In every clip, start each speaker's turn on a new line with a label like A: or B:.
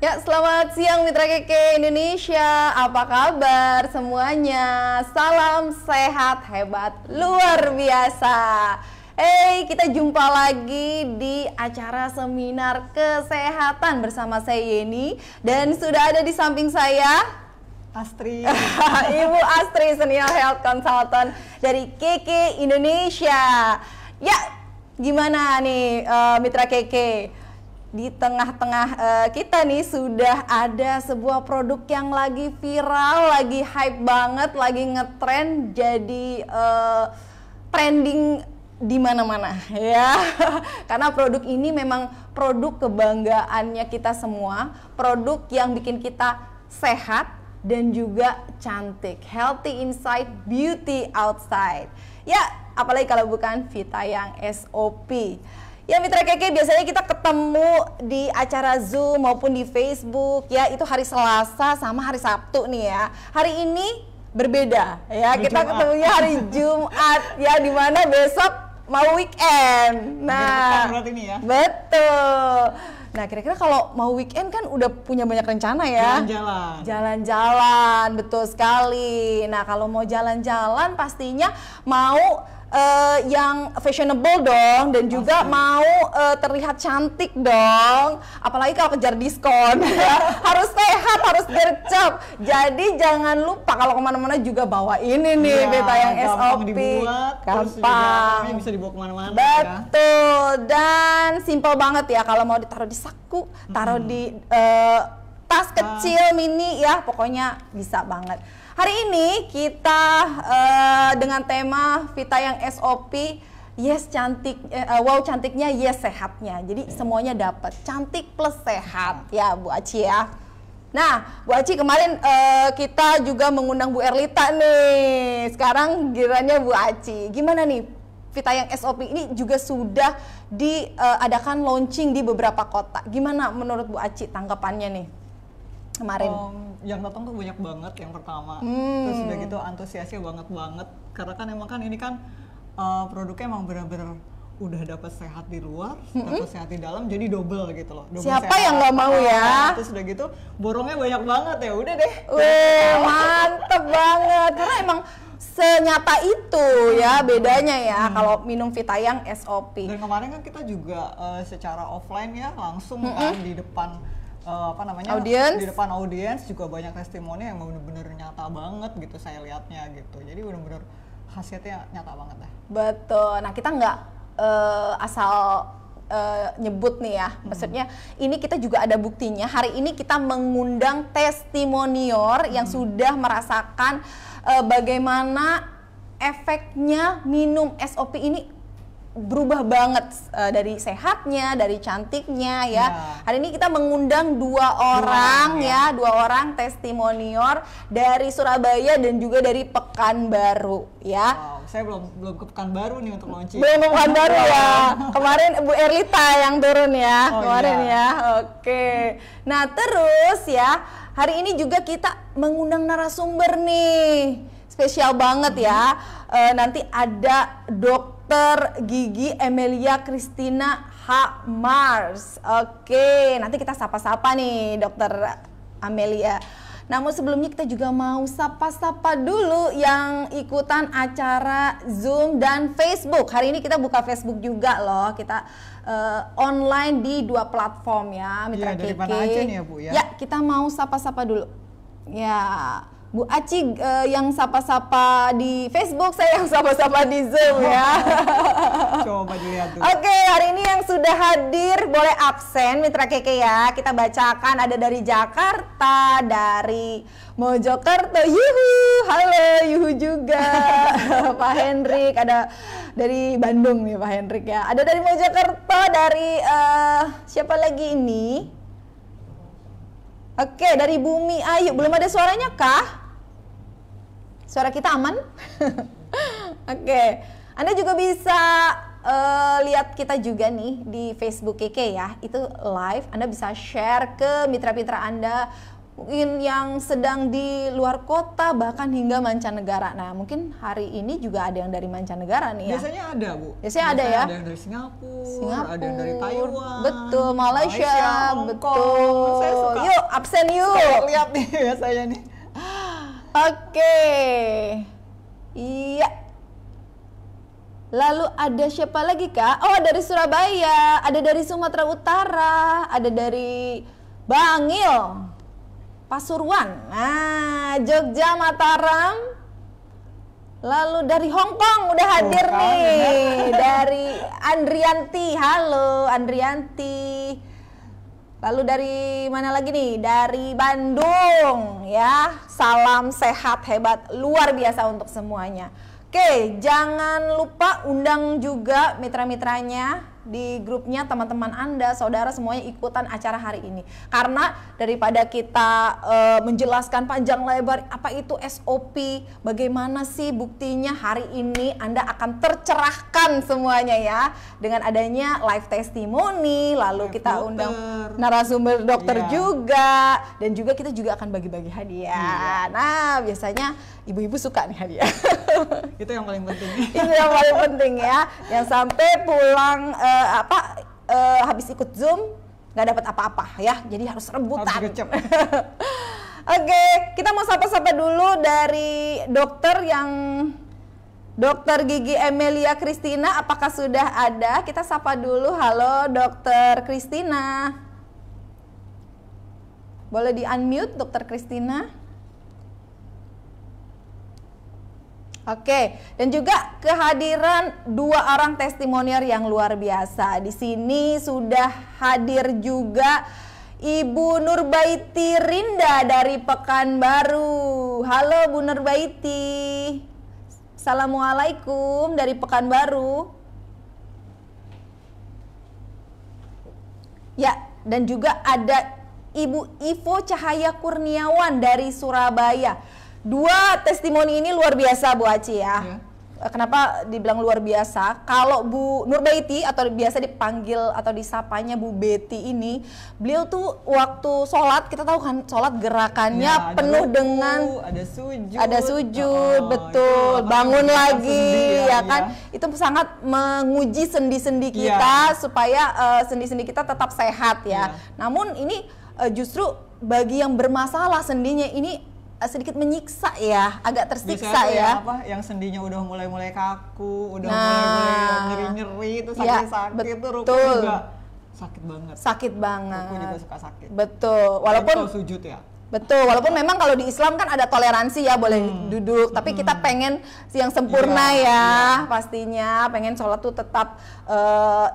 A: Ya, selamat siang Mitra Keke Indonesia. Apa kabar semuanya? Salam sehat, hebat, luar biasa. Kita jumpa lagi di acara seminar kesehatan bersama saya Yeni. Dan sudah ada di samping saya
B: Astri.
A: Ibu Astri, Senior Health Consultant dari Keke Indonesia. Ya, gimana nih Mitra Keke? Di tengah-tengah kita nih sudah ada sebuah produk yang lagi viral, lagi hype banget, lagi ngetrend, jadi trending di mana-mana ya. Karena produk ini memang produk kebanggaannya kita semua, produk yang bikin kita sehat dan juga cantik. Healthy inside, beauty outside. Ya, apalagi kalau bukan Vitayang SOP. Ya Mitra Keke, biasanya kita ketemu di acara Zoom maupun di Facebook ya, itu hari Selasa sama hari Sabtu nih ya. Hari ini berbeda ya, kita ketemunya hari Jumat ya, dimana besok mau weekend. Nah,
B: ini ya.
A: Betul. Nah, kira-kira kalau mau weekend kan udah punya banyak rencana ya.
B: Jalan-jalan.
A: Jalan-jalan, betul sekali. Nah, kalau mau jalan-jalan pastinya mau yang fashionable dong, dan juga mau terlihat cantik dong, apalagi kalau kejar diskon. Harus sehat, harus gercep. Jadi jangan lupa kalau kemana-mana juga bawa ini nih, Vitayang SOP.
B: Dibuat,
A: gampang,
B: bisa dibawa kemana-mana.
A: Betul ya. Dan simple banget ya, kalau mau ditaruh di saku, taruh di tas kecil mini ya, pokoknya bisa banget. Hari ini kita dengan tema Vitayang SOP, yes cantik, wow cantiknya, yes sehatnya. Jadi semuanya dapat, cantik plus sehat ya Bu Aci ya. Nah Bu Aci, kemarin kita juga mengundang Bu Erlita nih. Sekarang gilirannya Bu Aci. Gimana nih Vitayang SOP ini juga sudah diadakan launching di beberapa kota. Gimana menurut Bu Aci tanggapannya nih kemarin?
B: Yang datang tuh banyak banget yang pertama. Terus udah gitu antusiasnya banget. Karena kan emang kan ini kan produknya emang benar-benar udah dapat sehat di luar, dapat sehat di dalam, jadi double gitu loh. Double
A: siapa
B: sehat.
A: Yang nggak mau ya?
B: Terus udah gitu borongnya banyak banget ya. Udah deh.
A: Mantep banget. Karena emang senyata itu ya bedanya ya kalau minum Vitayang SOP.
B: Dan kemarin kan kita juga secara offline ya langsung kan di depan
A: audience.
B: Di depan audiens juga banyak testimoni yang benar-benar nyata banget gitu saya lihatnya gitu. Jadi benar-benar khasiatnya nyata banget deh.
A: Betul. Nah, kita nggak asal nyebut nih ya. Maksudnya ini kita juga ada buktinya. Hari ini kita mengundang testimonior yang sudah merasakan bagaimana efeknya minum SOP ini berubah banget, dari sehatnya, dari cantiknya ya. Hari ini kita mengundang dua orang testimonior dari Surabaya dan juga dari Pekanbaru ya.
B: Wow, saya belum ke Pekanbaru nih untuk launching.
A: Belum ke Pekanbaru ya. Kemarin Bu Erlita yang turun ya, ya. Oke. Nah, terus ya, hari ini juga kita mengundang narasumber nih. Spesial banget ya. Nanti ada Dokter Gigi Emelia Christina H. Mars. Oke, nanti kita sapa-sapa nih Dokter Amelia. Namun sebelumnya kita juga mau sapa-sapa dulu yang ikutan acara Zoom dan Facebook. Hari ini kita buka Facebook juga loh. Kita online di 2 platform ya, Mitra Keke.
B: Dari mana aja nih ya Bu ya?
A: Ya, kita mau sapa-sapa dulu. Ya, Bu Aci yang sapa-sapa di Facebook, saya yang sapa-sapa di Zoom ya.
B: Coba dilihat dulu.
A: Oke, hari ini yang sudah hadir boleh absen Mitra Keke ya. Kita bacakan, ada dari Jakarta, dari Mojokerto, yuhu, halo yuhu juga. Pak Hendrik, ada dari Bandung nih Pak Hendrik ya. Ada dari Mojokerto, dari siapa lagi ini? Oke, dari Bumi Ayu, belum ada suaranya kah? Suara kita aman? Oke, Anda juga bisa lihat kita juga nih di Facebook Keke ya, itu live. Anda bisa share ke mitra-mitra Anda mungkin yang sedang di luar kota, bahkan hingga mancanegara. Nah, mungkin hari ini juga ada yang dari mancanegara nih ya.
B: Biasanya ada, Bu.
A: Biasanya ada ya.
B: Ada yang dari Singapura, ada yang dari Taiwan.
A: Betul, Malaysia,
B: Hong
A: betul.
B: Kong. Saya suka.
A: Yuk, absen yuk.
B: Lihat nih biasanya nih.
A: Oke. Iya. Lalu ada siapa lagi, Kak? Oh, dari Surabaya, ada dari Sumatera Utara, ada dari Bangil, Pasuruan, nah Jogja, Mataram, lalu dari Hong Kong udah hadir nih, dari Andrianti, halo Andrianti, lalu dari mana lagi nih, dari Bandung ya, salam sehat hebat luar biasa untuk semuanya. Oke, jangan lupa undang juga mitra-mitranya di grupnya, teman-teman Anda, saudara semuanya ikutan acara hari ini. Karena daripada kita menjelaskan panjang lebar apa itu SOP, bagaimana sih buktinya, hari ini Anda akan tercerahkan semuanya ya dengan adanya live testimoni, lalu kita undang narasumber dokter juga, dan juga kita juga akan bagi-bagi hadiah. Nah, biasanya ibu-ibu suka nih hadiah.
B: Itu yang paling penting.
A: Itu yang paling penting ya. Yang sampai pulang habis ikut Zoom nggak dapat apa-apa ya. Jadi harus rebutan. Oke, kita mau sapa-sapa dulu dari Dokter Gigi Emelia Christina. Apakah sudah ada? Kita sapa dulu. Halo Dokter Christina. Boleh di-unmute Dokter Christina? Oke, dan juga kehadiran dua orang testimonial yang luar biasa. Di sini sudah hadir juga Ibu Nurbaiti Rinda dari Pekanbaru. Halo Bu Nurbaiti. Assalamualaikum dari Pekanbaru. Ya, dan juga ada Ibu Ivo Cahaya Kurniawan dari Surabaya. Dua testimoni ini luar biasa Bu Aci ya. Kenapa dibilang luar biasa? Kalau Bu Nurbaiti atau biasa dipanggil atau disapanya Bu Betty ini, beliau tuh waktu sholat, kita tahu kan sholat gerakannya ya, penuh dengan ada sujud, betul, bangun lagi ya kan. Itu sangat menguji sendi-sendi kita supaya sendi-sendi kita tetap sehat ya. Namun ini justru bagi yang bermasalah sendinya ini sedikit menyiksa ya, agak tersiksa ya.
B: Yang sendinya udah mulai kaku, udah mulai nyeri-nyeri, itu sakit-sakit, itu ruku juga sakit banget. Sakit banget. Ruku juga suka sakit. Betul. Walaupun sujud ya. Betul, walaupun memang kalau di Islam kan ada toleransi ya, boleh duduk, tapi kita pengen yang sempurna pastinya, pengen sholat tuh tetap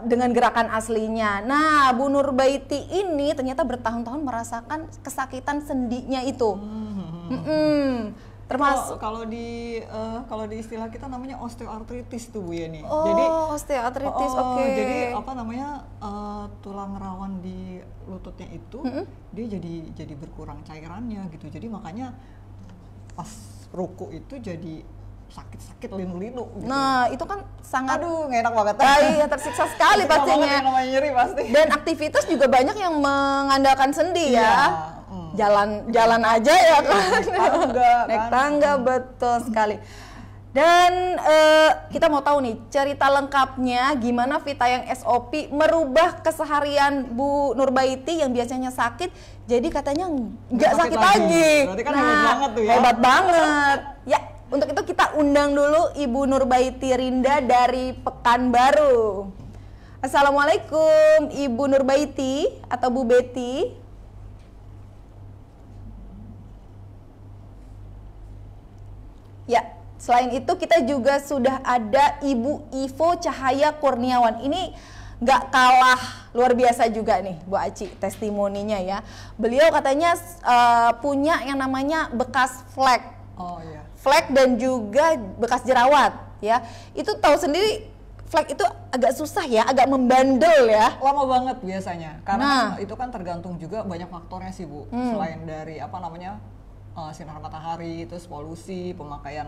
B: dengan gerakan aslinya. Nah, Bu Nurbaiti ini ternyata bertahun-tahun merasakan kesakitan sendinya itu. Termasuk kalau di istilah kita namanya osteoartritis tuh Bu ya nih.
A: Oh, jadi osteoartritis, oke.
B: Jadi apa namanya tulang rawan di lututnya itu dia jadi berkurang cairannya gitu. Jadi makanya pas ruku itu jadi sakit-sakit linu-linu gitu.
A: Nah, itu kan sangat
B: nggak enak banget.
A: Iya, tersiksa sekali pastinya.
B: Namanya nyeri pasti.
A: Dan aktivitas juga banyak yang mengandalkan sendi ya. Jalan aja ya kan, naik tangga, betul sekali. Dan kita mau tahu nih cerita lengkapnya gimana Vita yang SOP merubah keseharian Bu Nurbaiti yang biasanya sakit jadi katanya nggak sakit lagi.
B: Berarti kan hebat banget tuh ya.
A: Hebat banget. Ya, untuk itu kita undang dulu Ibu Nurbaiti Rinda dari Pekanbaru. Assalamualaikum Ibu Nurbaiti atau Bu Betty. Ya, selain itu kita juga sudah ada Ibu Ivo Cahaya Kurniawan. Ini nggak kalah luar biasa juga nih Bu Aci testimoninya ya. Beliau katanya punya yang namanya bekas flek. Flek dan juga bekas jerawat ya. Itu tahu sendiri flek itu agak susah ya, agak membandel ya.
B: Lama banget biasanya. Karena itu kan tergantung juga banyak faktornya sih Bu. Selain dari sinar matahari, terus polusi, pemakaian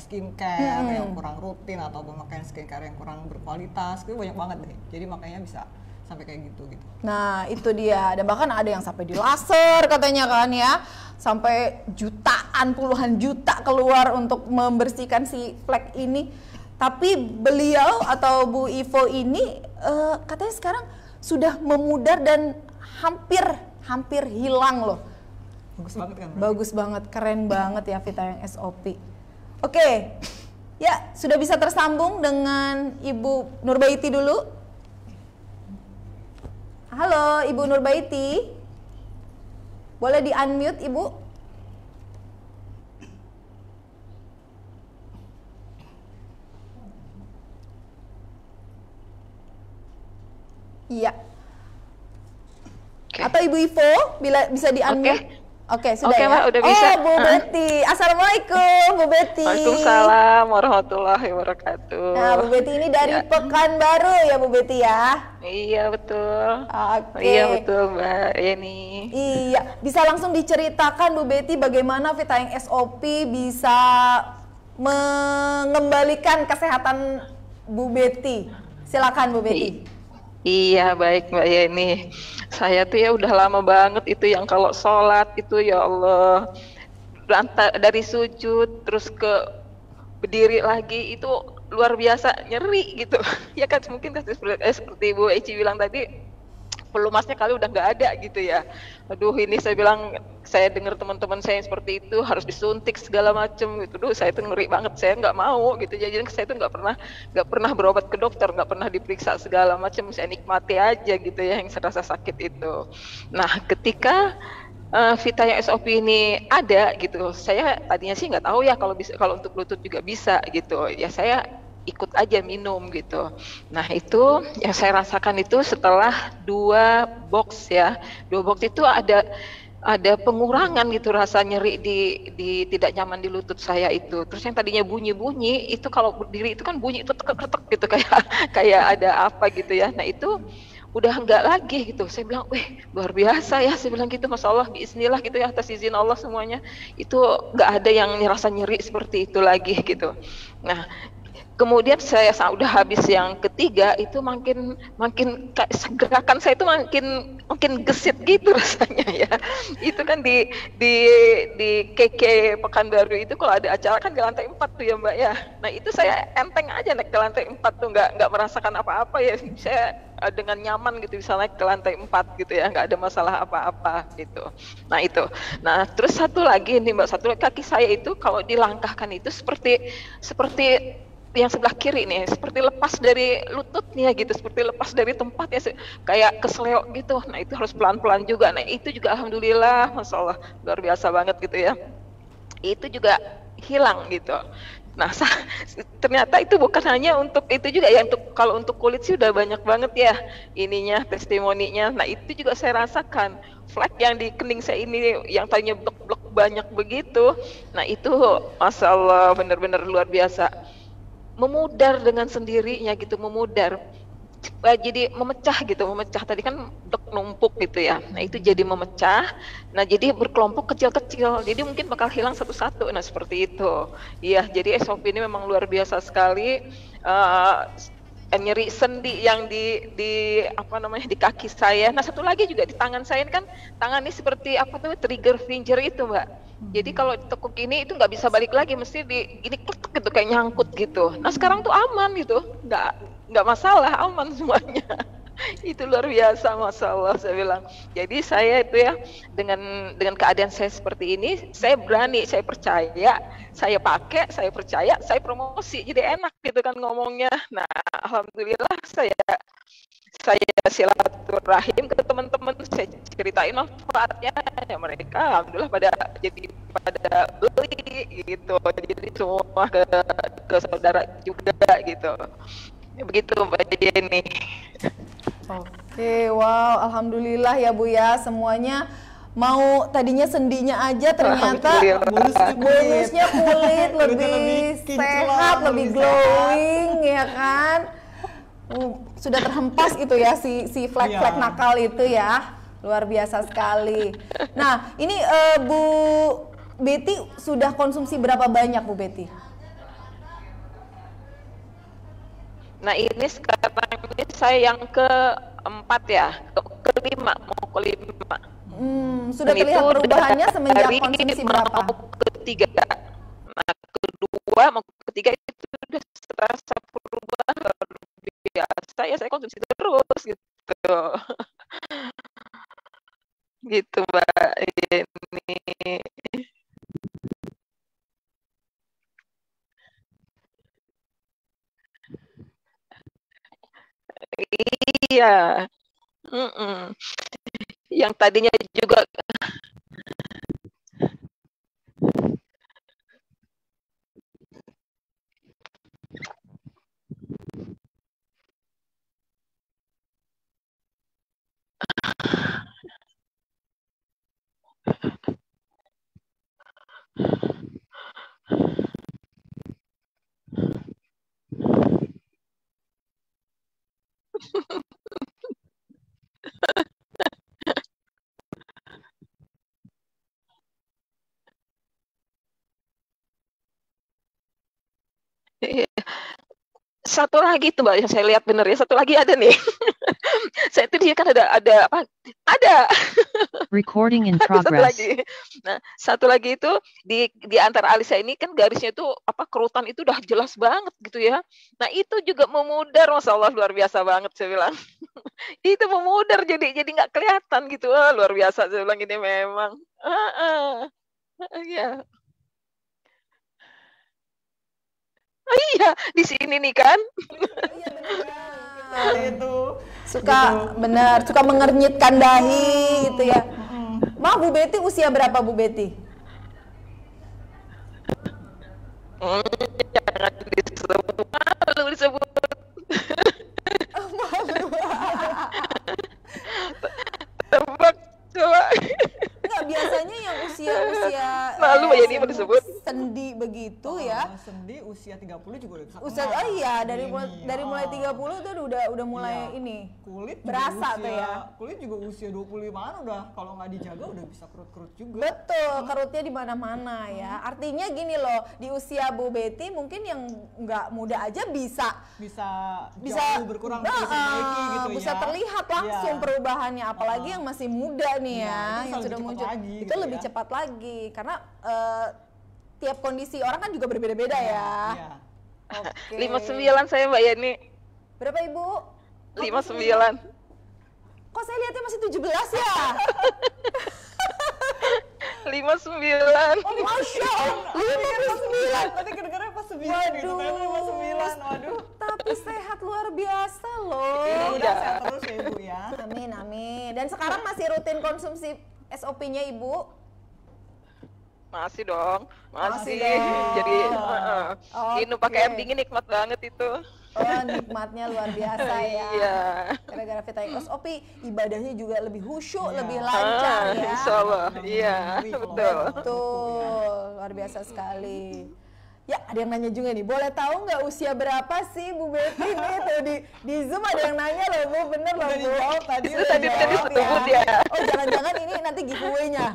B: skincare yang kurang rutin atau pemakaian skincare yang kurang berkualitas, itu banyak banget deh. Jadi makanya bisa sampai kayak gitu.
A: Nah itu dia, dan bahkan ada yang sampai di laser katanya kan ya, sampai jutaan, puluhan juta keluar untuk membersihkan si flek ini. Tapi beliau atau Bu Ivo ini katanya sekarang sudah memudar dan hampir hilang loh.
B: Bagus banget kan?
A: Bagus banget, keren banget ya Vitayang SOP. Oke, ya sudah bisa tersambung dengan Ibu Nurbaiti dulu. Halo Ibu Nurbaiti, boleh di-unmute Ibu? Iya. Okay. Atau Ibu Ivo bisa di-unmute? Oke, sudah ya.
C: Mbak, udah bisa.
A: Oh, Bu Betty. Assalamualaikum, Bu Betty.
C: Waalaikumsalam warahmatullahi wabarakatuh.
A: Nah, Bu Betty ini dari Pekanbaru ya, Bu Betty ya?
C: Iya, betul.
A: Oke.
C: Iya, betul, Mbak Yeni.
A: Iya, bisa langsung diceritakan Bu Betty bagaimana Vitayang SOP bisa mengembalikan kesehatan Bu Betty. Silakan Bu Betty.
C: Iya, baik Mbak Yeni. Saya tuh ya udah lama banget itu yang kalau sholat itu ya Allah, dari sujud terus ke berdiri lagi itu luar biasa nyeri gitu. Ya kan mungkin seperti Bu Eci bilang tadi, pelumasnya kali udah nggak ada gitu ya. Aduh, ini saya bilang, saya dengar teman-teman saya yang seperti itu harus disuntik segala macam gitu. Duh, saya tuh ngeri banget, saya nggak mau gitu. Jadi saya tuh nggak pernah berobat ke dokter, nggak pernah diperiksa segala macam. Saya nikmati aja gitu ya yang serasa sakit itu. Nah, ketika Vitayang SOP ini ada gitu, saya tadinya sih nggak tahu ya kalau untuk lutut juga bisa gitu. Ya saya ikut aja minum gitu. Nah itu yang saya rasakan itu setelah 2 box ya, 2 box itu ada pengurangan gitu rasa nyeri di tidak nyaman di lutut saya itu. Terus yang tadinya bunyi-bunyi itu kalau berdiri itu kan bunyi itu tek-tek gitu kayak ada apa gitu ya. Nah itu udah enggak lagi gitu. Saya bilang, wih luar biasa ya, saya bilang gitu, Masya Allah, bismillah gitu ya, atas izin Allah semuanya. Itu enggak ada yang rasa nyeri seperti itu lagi gitu. Nah kemudian saya udah habis yang ketiga itu makin gerakan saya itu makin gesit gitu rasanya ya. Itu kan di KK Pekanbaru itu kalau ada acara kan di lantai 4 tuh ya Mbak ya. Nah itu saya enteng aja naik ke lantai 4 tuh, nggak merasakan apa-apa ya. Saya dengan nyaman gitu bisa naik ke lantai 4 gitu ya, nggak ada masalah apa-apa gitu. Nah itu. Nah terus satu lagi nih Mbak, satu lagi kaki saya itu kalau dilangkahkan itu seperti yang sebelah kiri nih, seperti lepas dari lututnya gitu, seperti lepas dari tempatnya, kayak kesleo gitu. Nah itu harus pelan-pelan juga. Nah itu juga alhamdulillah, Masya Allah, luar biasa banget gitu ya. Itu juga hilang gitu. Nah ternyata itu bukan hanya untuk itu juga ya, kalau untuk kulit sih udah banyak banget ya ininya, testimoninya. Nah itu juga saya rasakan, flek yang di kening saya ini yang tadinya blek-blek banyak begitu. Nah itu Masya Allah benar-benar luar biasa. Memudar dengan sendirinya gitu, memudar. Jadi memecah gitu, tadi kan numpuk gitu ya. Nah itu jadi memecah. Nah jadi berkelompok kecil-kecil. Jadi mungkin bakal hilang satu-satu. Nah seperti itu. Iya, jadi SOP ini memang luar biasa sekali. Nyeri sendi yang di kaki saya. Nah satu lagi juga di tangan saya ini kan, tangan ini seperti trigger finger itu Mbak. Jadi kalau ditekuk ini itu nggak bisa balik lagi, mesti gini kletek gitu kayak nyangkut gitu. Nah sekarang tuh aman gitu, nggak masalah, aman semuanya. Itu luar biasa, Masya Allah, saya bilang. Jadi saya itu ya dengan keadaan saya seperti ini, saya berani, saya percaya, saya pakai, saya percaya, saya promosi, jadi enak gitu kan ngomongnya. Nah alhamdulillah saya silaturahim ke teman-teman, saya ceritain manfaatnya, ya mereka alhamdulillah pada beli gitu, jadi semua ke saudara juga gitu. Begitu Mbak Jenny.
A: Oke, wow, alhamdulillah ya Bu ya, semuanya mau tadinya sendinya aja ternyata bonusnya kulit lebih sehat, lebih glowing ya kan. Sudah terhempas itu ya si flek-flek nakal itu ya, luar biasa sekali. Nah ini Bu Betty sudah konsumsi berapa banyak Bu Betty?
C: Nah ini sekarang Ini saya yang keempat ya, kelima, mau kelima.
A: Sudah
C: Dan
A: terlihat
C: itu
A: perubahannya semenjak
C: dari
A: konsumsi berapa?
C: mau ketiga. Nah, kedua mau ketiga itu udah terasa perubahan luar biasa ya, saya konsumsi terus gitu. Gitu Mbak ini. Iya. Mm-mm. Yang tadinya juga satu lagi tuh Mbak yang saya lihat bener ya, satu lagi ada nih. Saya itu dia kan ada apa? Ada.
D: Recording in
C: Satu
D: progress.
C: lagi. Nah, satu lagi itu di antara alis saya ini kan garisnya itu apa kerutan itu udah jelas banget gitu ya. Nah, itu juga memudar, Masya Allah luar biasa banget saya bilang. Itu memudar jadi nggak kelihatan gitu. Wah, luar biasa saya bilang ini memang. Iya. Iya, di sini nih kan.
A: Iya
B: Seperti itu.
A: Suka benar, suka mengernyitkan dahi gitu ya. Ma, Bu Betty usia berapa Bu Betty?
C: Jangan disebut, malu disebut. Tebak coba.
A: Enggak, biasanya yang usia-usia
C: Malu ya ini mau disebut.
A: sendi begitu ya.
B: Sendi usia 30 juga udah bisa
A: Usia
B: kenal.
A: iya dari
B: Ini,
A: mulai 30 tuh udah mulai
B: Iya.
A: ini.
B: Kulit juga
A: berasa
B: usia,
A: tuh ya.
B: Kulit juga usia 25-an udah kalau nggak dijaga udah bisa kerut-kerut juga.
A: Betul, kerutnya di mana-mana ya. Artinya gini loh, di usia Bu Betty mungkin yang nggak muda aja bisa
B: jauh berkurang diperbaiki gitu ya.
A: bisa terlihat langsung
B: Iya.
A: perubahannya, apalagi yang masih muda nih
B: Iya,
A: ya,
B: itu
A: yang
B: lebih
A: sudah
B: cepat
A: muncul.
B: lagi
A: Itu
B: gitu
A: lebih
B: ya.
A: cepat lagi karena tiap kondisi orang kan juga berbeda-beda ya.
B: Iya.
A: Oke.
C: 59 saya Mbak Yani.
A: Berapa Ibu?
C: 59.
A: Kok saya lihatnya masih 17 ya?
C: 59.
A: Masya Allah, 59.
B: Tadi kedengarannya pas 9 gitu, ternyata 59. Waduh.
A: Tapi sehat luar biasa loh.
B: Udah sehat terus ya Ibu ya.
A: Amin, amin. Dan sekarang masih rutin konsumsi SOP-nya Ibu?
C: Masih dong,
A: Masih
C: masih.
A: dong.
C: Jadi minum pakai air
A: Oke.
C: dingin nikmat banget itu.
A: Oh, nikmatnya luar biasa ya.
C: Iya.
A: Gara-gara Vitamin SOP, ibadahnya juga lebih khusyuk,
B: Iya.
A: lebih lancar ya.
C: Insya Allah, iya, betul.
A: Betul, luar biasa sekali. Ya, ada yang nanya juga nih, boleh tahu nggak usia berapa sih Bu Betty nih? Tuh di Zoom ada yang nanya loh Bu, bener loh
B: Udah
A: Bu.
B: dijawab tadi.
C: Itu tadi disebut ya.
A: Oh, jangan-jangan ini nanti giveaway-nya.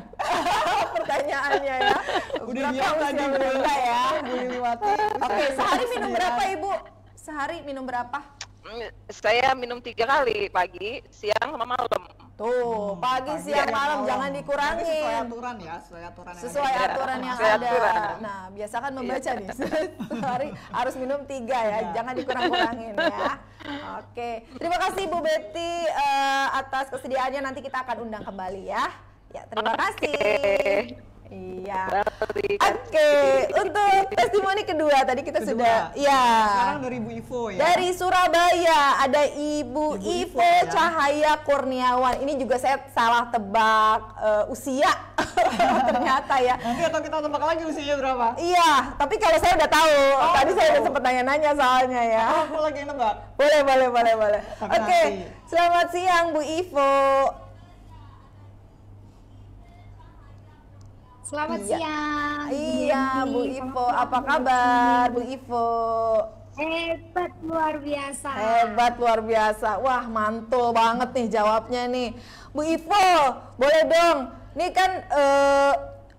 A: Pertanyaannya ya.
B: Udah
A: Berapa
B: bilang
A: usia
B: tadi, Bu.
A: berapa ya?
B: Bu Liliwati.
A: Oke, sehari minum berapa Ibu? Sehari minum berapa?
C: Saya minum 3 kali, pagi, siang, sama malam.
A: Tuh, pagi, siang, malam jangan
B: Tapi
A: dikurangin.
B: sesuai aturan ya, sesuai aturan yang
A: Sesuai
B: ada.
A: aturan yang
C: Sesuai
A: ada.
C: aturan.
A: Nah, biasakan membaca nih. Sehari harus minum 3 ya, jangan dikurang-kurangin ya. Oke, terima kasih Bu Betty atas kesediaannya. Nanti kita akan undang kembali ya. Ya, terima kasih. Iya. Oke, untuk testimoni kedua tadi kita sudah, ya.
B: Sekarang dari Bu Ivo ya.
A: Dari Surabaya ada Ibu
B: Ivo
A: Ivo
B: ya.
A: Cahaya Kurniawan. Ini juga saya salah tebak usia ternyata ya.
B: Nanti atau kita tebak lagi usianya berapa?
A: Iya, tapi kalau saya udah tahu. Tadi saya udah sempat nanya-nanya soalnya ya.
B: Aku lagi yang nebak.
A: Boleh.
B: Tapi
A: Oke,
B: nanti.
A: selamat siang Bu Ivo.
E: Selamat
A: Iya.
E: siang.
A: Iya, Bu Ivo. Apa kabar Bu Ivo?
E: Hebat luar biasa.
A: Hebat luar biasa. Wah, mantul banget nih jawabnya nih. Bu Ivo, boleh dong. Ini kan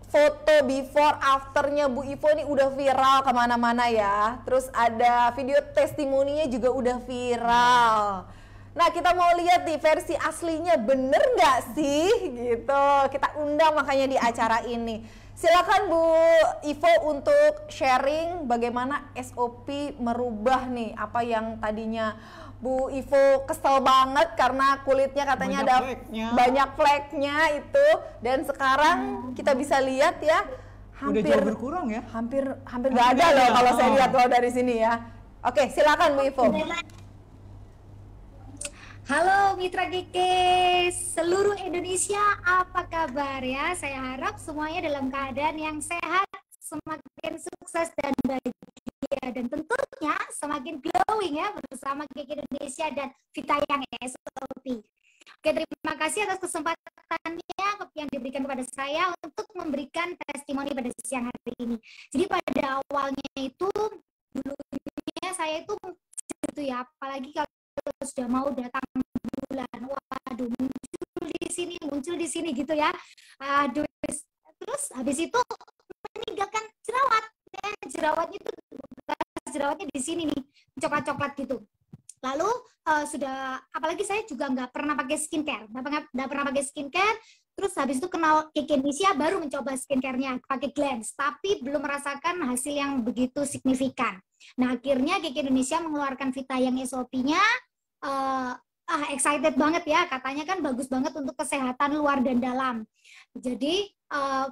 A: foto before afternya Bu Ivo nih udah viral kemana-mana ya. Terus ada video testimoninya juga udah viral. Nah, kita mau lihat nih versi aslinya bener nggak sih gitu. Kita undang makanya di acara ini. Silakan Bu Ivo untuk sharing bagaimana SOP merubah nih apa yang tadinya Bu Ivo kesel banget karena kulitnya katanya banyak fleknya itu, dan sekarang kita bisa lihat ya hampir
B: udah jauh berkurang ya.
A: Hampir nggak ada loh kalau saya lihat loh dari sini ya. Oke, silakan Bu Ivo.
E: Halo Mitra Keke seluruh Indonesia, apa kabar ya? Saya harap semuanya dalam keadaan yang sehat, semakin sukses dan bahagia, dan tentunya semakin glowing ya bersama Keke Indonesia dan Vita yang SOP. Oke, terima kasih atas kesempatannya yang diberikan kepada saya untuk memberikan testimoni pada siang hari ini. Jadi pada awalnya itu dulunya saya itu gitu ya, apalagi kalau sudah mau datang bulan, waduh muncul di sini gitu ya. Aduh, terus habis itu meninggalkan jerawat. Jerawatnya itu jerawatnya di sini nih, coklat-coklat gitu. Lalu sudah, apalagi saya juga nggak pernah pakai skincare, nggak pernah pakai skincare. Terus habis itu kenal Keke Indonesia, baru mencoba skincare-nya pakai Glance, tapi belum merasakan hasil yang begitu signifikan. Nah, akhirnya Keke Indonesia mengeluarkan Vita yang SOP-nya. Excited banget ya, katanya kan bagus banget untuk kesehatan luar dan dalam. Jadi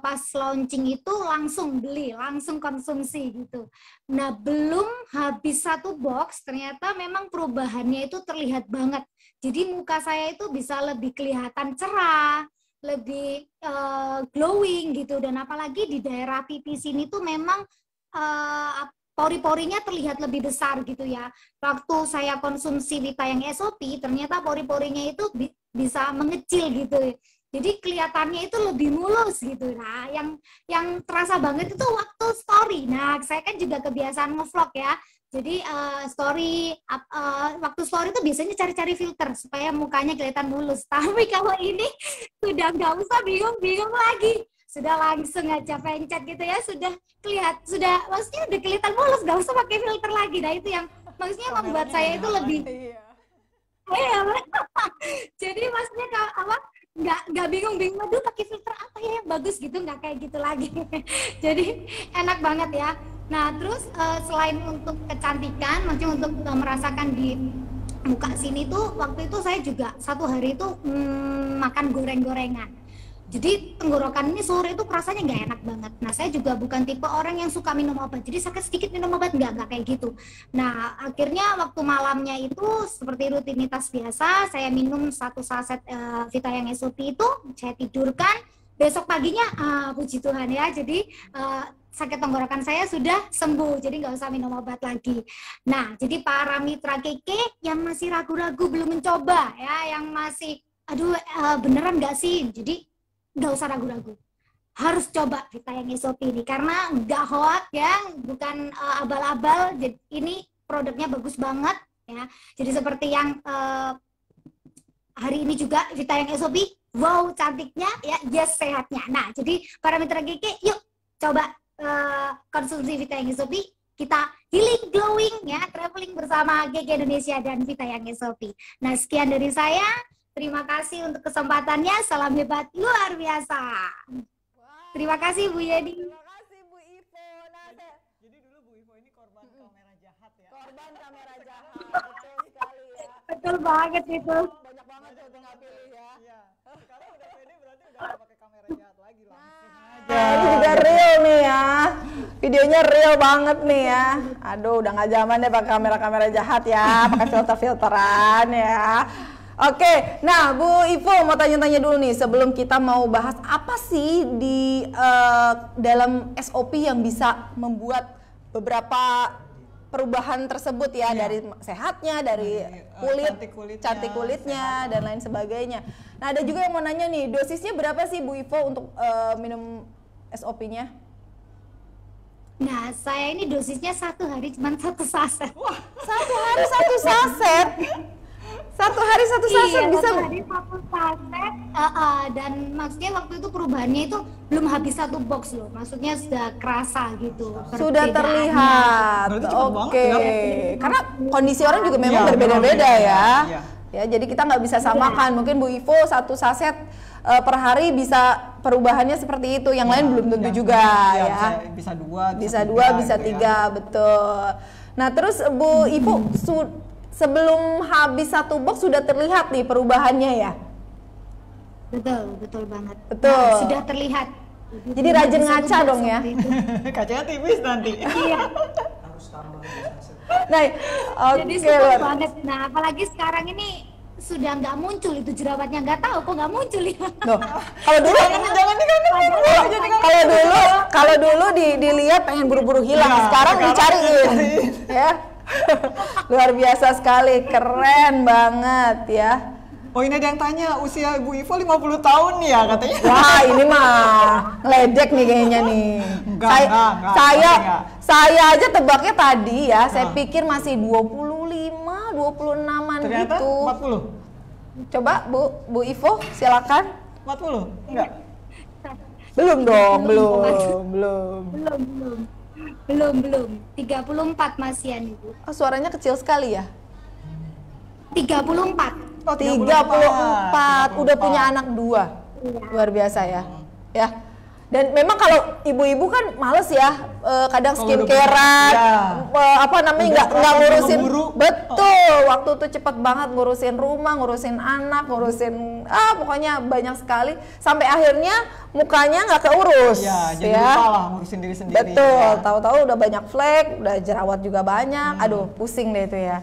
E: pas launching itu langsung beli, langsung konsumsi gitu. Nah, belum habis satu box ternyata memang perubahannya itu terlihat banget. Jadi muka saya itu bisa lebih kelihatan cerah, lebih glowing gitu, dan apalagi di daerah pipi sini tuh memang pori-porinya terlihat lebih besar gitu ya. Waktu saya konsumsi Vita yang SOP, ternyata pori-porinya itu bisa mengecil gitu. Jadi kelihatannya itu lebih mulus gitu. Nah, yang terasa banget itu waktu story. Nah, saya kan juga kebiasaan nge-vlog ya. Jadi waktu story itu biasanya cari-cari filter supaya mukanya kelihatan mulus. Tapi kalau ini sudah nggak usah bingung-bingung lagi. Sudah langsung aja pencet gitu ya, maksudnya udah kelihatan mulus, gak usah pakai filter lagi. Nah, itu yang maksudnya membuat saya itu lebih jadi maksudnya nggak bingung-bingung, aduh pakai filter apa ya yang bagus gitu, nggak kayak gitu lagi. Jadi enak banget ya. Nah, terus selain untuk kecantikan, maksudnya untuk merasakan di muka sini tuh, waktu itu saya juga satu hari itu makan goreng-gorengan. Jadi tenggorokan ini sore itu rasanya nggak enak banget. Nah, saya juga bukan tipe orang yang suka minum obat. Jadi sakit sedikit minum obat, nggak kayak gitu. Nah, akhirnya waktu malamnya itu seperti rutinitas biasa, saya minum 1 saset Vita yang SOP itu, saya tidurkan. Besok paginya, puji Tuhan ya, jadi sakit tenggorokan saya sudah sembuh, jadi nggak usah minum obat lagi. Nah, jadi para mitra Keke yang masih ragu-ragu belum mencoba ya, yang masih, aduh beneran nggak sih? Jadi nggak usah ragu-ragu, harus coba Vita yang SOP ini karena nggak hoax ya, bukan abal-abal. Jadi ini produknya bagus banget ya. Jadi seperti yang hari ini juga Vita yang SOP, wow cantiknya ya, yes sehatnya. Nah, jadi para mitra Keke, yuk coba konsumsi Vita yang SOP, kita healing, glowing ya, traveling bersama Keke Indonesia dan Vita yang SOP. Nah, sekian dari saya. Terima kasih untuk kesempatannya. Salam hebat luar biasa. Wow. Terima kasih Bu Yedi.
A: Terima kasih Bu Ivo. Nah,
B: jadi dulu Bu Ivo ini korban kamera jahat ya.
A: Korban kamera jahat, betul sekali ya.
E: Betul banget itu.
A: Banyak banget tuh tinggal pilih ya.
B: Iya. Sekarang udah pede berarti udah nggak pakai kamera jahat lagi, langsung aja.
A: Nah, ini juga real nih ya. Videonya real banget nih ya. Aduh, udah nggak zaman deh pakai kamera-kamera jahat ya, pakai filter-filteran ya. Oke, nah Bu Ivo mau tanya-tanya dulu nih sebelum kita mau bahas apa sih di dalam SOP yang bisa membuat beberapa perubahan tersebut ya, dari sehatnya, dari cantik kulitnya dan lain sebagainya. Nah, ada juga yang mau nanya nih, dosisnya berapa sih Bu Ivo untuk minum SOP-nya?
E: Nah, saya ini dosisnya 1 hari cuma 1 saset.
B: Wah,
A: 1 hari 1 saset. 1 hari 1 saset
E: iya,
A: bisa.
E: 1 hari 1 saset Dan maksudnya waktu itu perubahannya itu belum habis 1 box loh, maksudnya sudah kerasa gitu.
A: Sudah
E: perbedaannya.
A: terlihat.
B: Berarti cepet banget
A: Oke.
B: ya.
A: Karena kondisi orang juga memang
B: Iya,
A: berbeda-beda
B: memang
A: ya.
B: beda. Iya.
A: Ya, jadi kita nggak bisa samakan. Mungkin Bu Ivo 1 saset per hari bisa perubahannya seperti itu, yang lain belum tentu juga ya.
B: Bisa 2,
A: Bisa 2, bisa 3, betul. Nah, terus Bu Ivo sebelum habis 1 box sudah terlihat nih perubahannya ya?
E: Betul banget.
A: Betul.
E: Nah, sudah terlihat.
A: Jadi rajin ngaca dong ya?
B: Kacanya tipis nanti.
E: Iya.
A: Nah,
E: Jadi
A: oke,
E: suka
A: luar.
E: banget. Nah, apalagi sekarang ini sudah nggak muncul itu jerawatnya, nggak tahu kok nggak muncul ya.
A: Loh, kalau dulu kalau dulu dilihat pengen buru-buru hilang,
B: Ya,
A: sekarang
B: sekarang
A: dicariin. Ya. Luar biasa sekali, keren banget ya.
B: Oh, ini ada yang tanya, usia Ibu Ivo 50 tahun nih ya katanya.
A: Wah, ini mah ngeledek nih kayaknya nih.
B: Enggak,
A: Saya aja tebaknya tadi ya, saya pikir masih 25, 26-an
B: Ternyata
A: gitu.
B: 40.
A: Coba Bu Ivo, silakan.
B: 40? Enggak.
A: Belum dong, belum.
E: Belum. 34 masian Ibu.
A: Oh, suaranya kecil sekali ya.
E: 34.
B: Oh,
A: 34, udah punya anak 2.
E: Iya.
A: Luar biasa ya. Ya. Dan memang kalau ibu-ibu kan males ya, kadang
B: Kalau udah
A: skincare-an,
B: ya.
A: apa namanya,
B: Udah
A: nggak ngurusin.
B: buru-buru.
A: Betul, waktu itu cepet banget ngurusin rumah, ngurusin anak, ngurusin pokoknya banyak sekali, sampai akhirnya mukanya nggak keurus.
B: Ya, jadi
A: ya.
B: lupa lah ngurusin diri sendiri.
A: Betul,
B: ya.
A: tahu-tahu udah banyak flek, udah jerawat juga banyak. Aduh, pusing deh itu ya.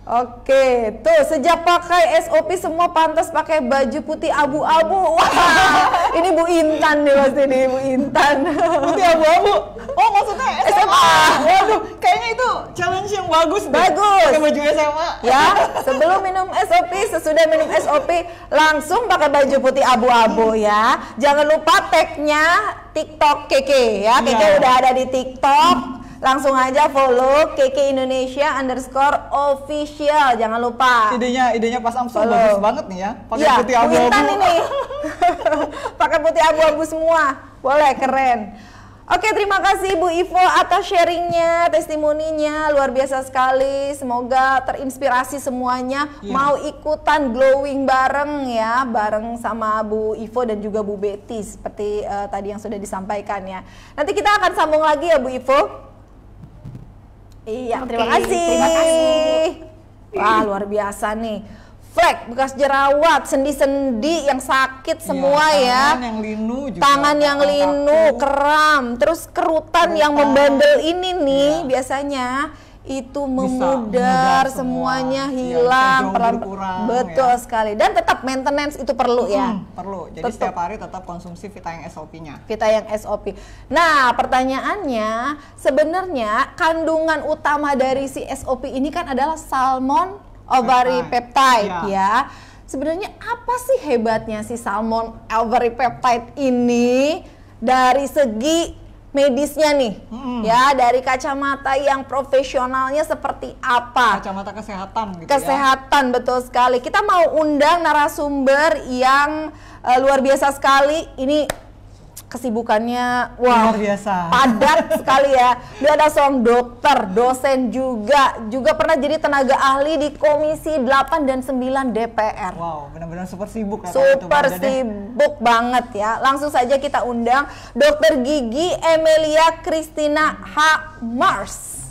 A: Oke, tuh sejak pakai SOP semua pantas pakai baju putih abu-abu. Wah, ini Bu Intan nih pasti nih, Bu Intan.
B: Putih abu-abu. Oh, maksudnya SMA. Waduh, kayaknya itu challenge yang bagus deh.
A: Bagus.
B: Pakai baju SMA.
A: Ya, sebelum minum SOP, sesudah minum SOP, langsung pakai baju putih abu-abu ya. Jangan lupa tag-nya TikTok Keke ya. Keke
B: Iya.
A: udah ada di TikTok. Langsung aja follow Keke Indonesia _official. Jangan lupa.
B: Idenya pas Amsel
A: Follow.
B: bagus banget nih ya. Pakai
A: Iya,
B: putih
A: Bu
B: abu-abu.
A: Intan ini. Pakai putih abu-abu semua. Boleh, keren. Oke, terima kasih Bu Ivo atas sharingnya, testimoninya, luar biasa sekali. Semoga terinspirasi semuanya.
B: Iya.
A: Mau ikutan glowing bareng ya, bareng sama Bu Ivo dan juga Bu Betty seperti tadi yang sudah disampaikan ya. Nanti kita akan sambung lagi ya Bu Ivo. Iya,
E: Oke,
A: terima kasih.
E: terima kasih.
A: Wah, luar biasa nih. Flek, bekas jerawat, sendi-sendi yang sakit semua ya.
B: Tangan yang linu juga.
A: Tangan yang
B: kaku.
A: linu, kram, terus kerutan yang membandel ini nih biasanya itu memudar,
B: memudar semua.
A: semuanya
B: Iya, bisa
A: hilang
B: jauh
A: pelan.
B: berkurang,
A: Betul
B: ya.
A: sekali. Dan tetap maintenance itu perlu ya.
B: Perlu. Jadi
A: Tetap.
B: setiap hari tetap konsumsi Vita yang SOP-nya.
A: Vita yang SOP. Nah, pertanyaannya sebenarnya kandungan utama dari si SOP ini kan adalah salmon ovary peptide ya. Sebenarnya apa sih hebatnya si salmon ovary peptide ini dari segi medisnya nih? Ya, dari kacamata yang profesionalnya seperti apa?
B: Kacamata kesehatan gitu
A: Kesehatan, betul sekali. Kita mau undang narasumber yang luar biasa sekali. Ini kesibukannya wah
B: Luar biasa.
A: padat sekali ya. Dia ada seorang dokter, dosen juga pernah jadi tenaga ahli di Komisi 8 dan 9 DPR.
B: Wow, benar-benar super sibuk katanya itu,
A: Super
B: Bang Dede.
A: sibuk banget ya. Langsung saja kita undang Dr. Gigi Emilia Christina H. Mars.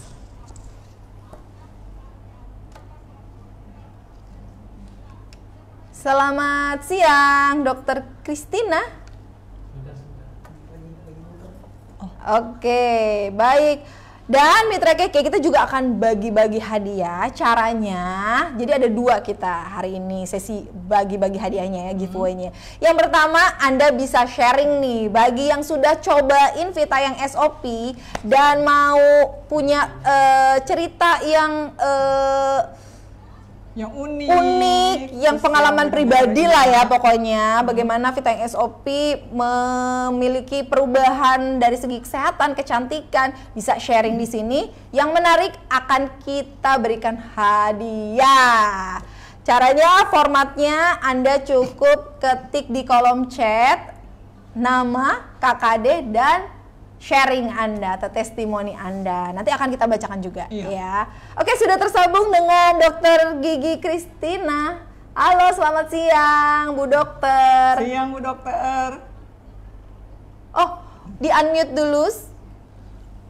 A: Selamat siang, Dr. Christina. Oke, baik. Dan Mitra Keke, kita juga akan bagi-bagi hadiah. Caranya, jadi ada 2 kita hari ini sesi bagi-bagi hadiahnya ya, giveaway-nya. Yang pertama, Anda bisa sharing nih bagi yang sudah cobain Vita yang SOP dan mau punya cerita yang unik, yang
B: terus
A: pengalaman
B: yang
A: pribadi
B: benar-benar
A: lah ya pokoknya. Bagaimana Vita yang SOP memiliki perubahan dari segi kesehatan, kecantikan, bisa sharing di sini. Yang menarik akan kita berikan hadiah. Caranya, formatnya Anda cukup ketik di kolom chat nama, KKD, dan sharing Anda atau testimoni Anda. Nanti akan kita bacakan juga ya. Oke, sudah tersambung dengan Dokter Gigi Kristina. Halo, selamat siang Bu Dokter.
B: Siang Bu Dokter.
A: Oh, di-unmute dulu.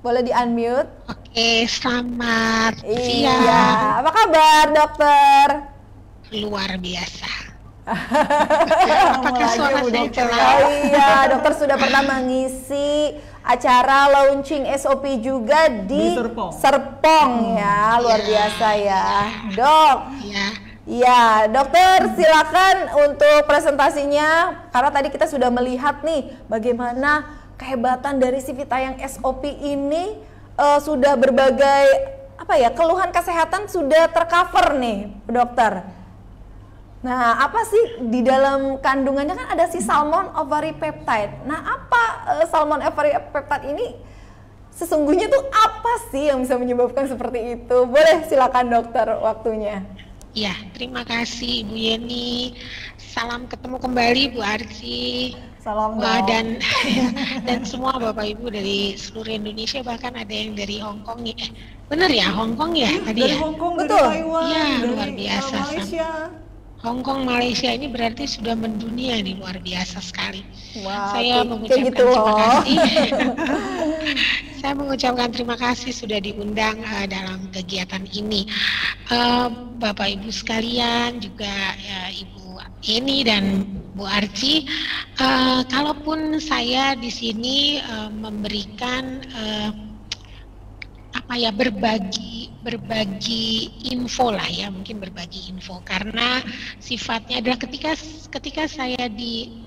A: Boleh di-unmute?
D: Oke, selamat
A: Iya,
D: siang.
A: apa kabar Dokter?
D: Luar biasa.
B: Apakah
D: suara
B: Bu
D: saya
B: Dokter?
D: jelas?
A: Oh iya, Dokter sudah pernah mengisi acara launching SOP juga di Serpong ya, luar biasa ya, Dok.
D: Ya,
A: Iya, Dokter silakan untuk presentasinya karena tadi kita sudah melihat nih bagaimana kehebatan dari si Vitayang SOP ini sudah berbagai keluhan kesehatan sudah tercover nih, Dokter. Nah, apa sih di dalam kandungannya kan ada si salmon ovary peptide. Nah, apa salmon ovary peptide ini sesungguhnya tuh apa sih yang bisa menyebabkan seperti itu? Boleh silakan Dokter waktunya.
D: ya, terima kasih Bu Yeni. Salam ketemu kembali Bu Arci.
B: Salam
D: Wah,
B: dong.
D: dan semua Bapak Ibu dari seluruh Indonesia, bahkan ada yang dari Hong Kong ya. Bener ya, Hong Kong ya tadi
B: Dari
D: ya?
B: Hong Kong,
A: Betul.
B: dari Taiwan,
D: Iya,
B: dari
D: luar biasa,
B: Malaysia.
D: Hong Kong, Malaysia ini berarti sudah mendunia nih, luar biasa sekali.
A: Wah,
D: Saya
A: kayak
D: mengucapkan
A: gitu
D: terima
A: loh.
D: kasih. Saya mengucapkan terima kasih sudah diundang dalam kegiatan ini. Bapak Ibu sekalian, juga Ibu Yeni dan Bu Arci, kalaupun saya di sini memberikan berbagi info lah ya, mungkin berbagi info karena sifatnya adalah ketika saya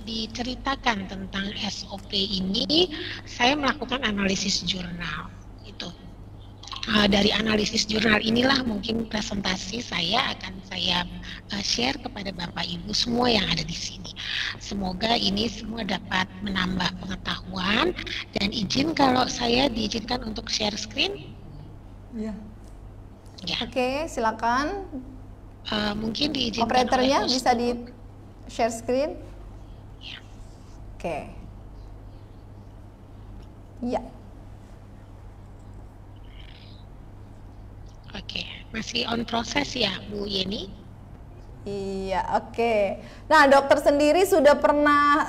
D: diceritakan tentang SOP ini, saya melakukan analisis jurnal itu. Dari analisis jurnal inilah mungkin presentasi saya akan saya share kepada Bapak Ibu semua yang ada di sini. Semoga ini semua dapat menambah pengetahuan, dan izin kalau saya diizinkan untuk share screen.
B: Iya.
D: Ya,
A: Oke, silakan.
D: mungkin diizinkan
A: Operatornya
D: oleh
A: bisa
D: host.
A: di share screen.
D: Ya.
A: Oke. Iya.
D: Oke, masih on proses ya Bu Yeni?
A: Iya, oke. Nah, Dokter sendiri sudah pernah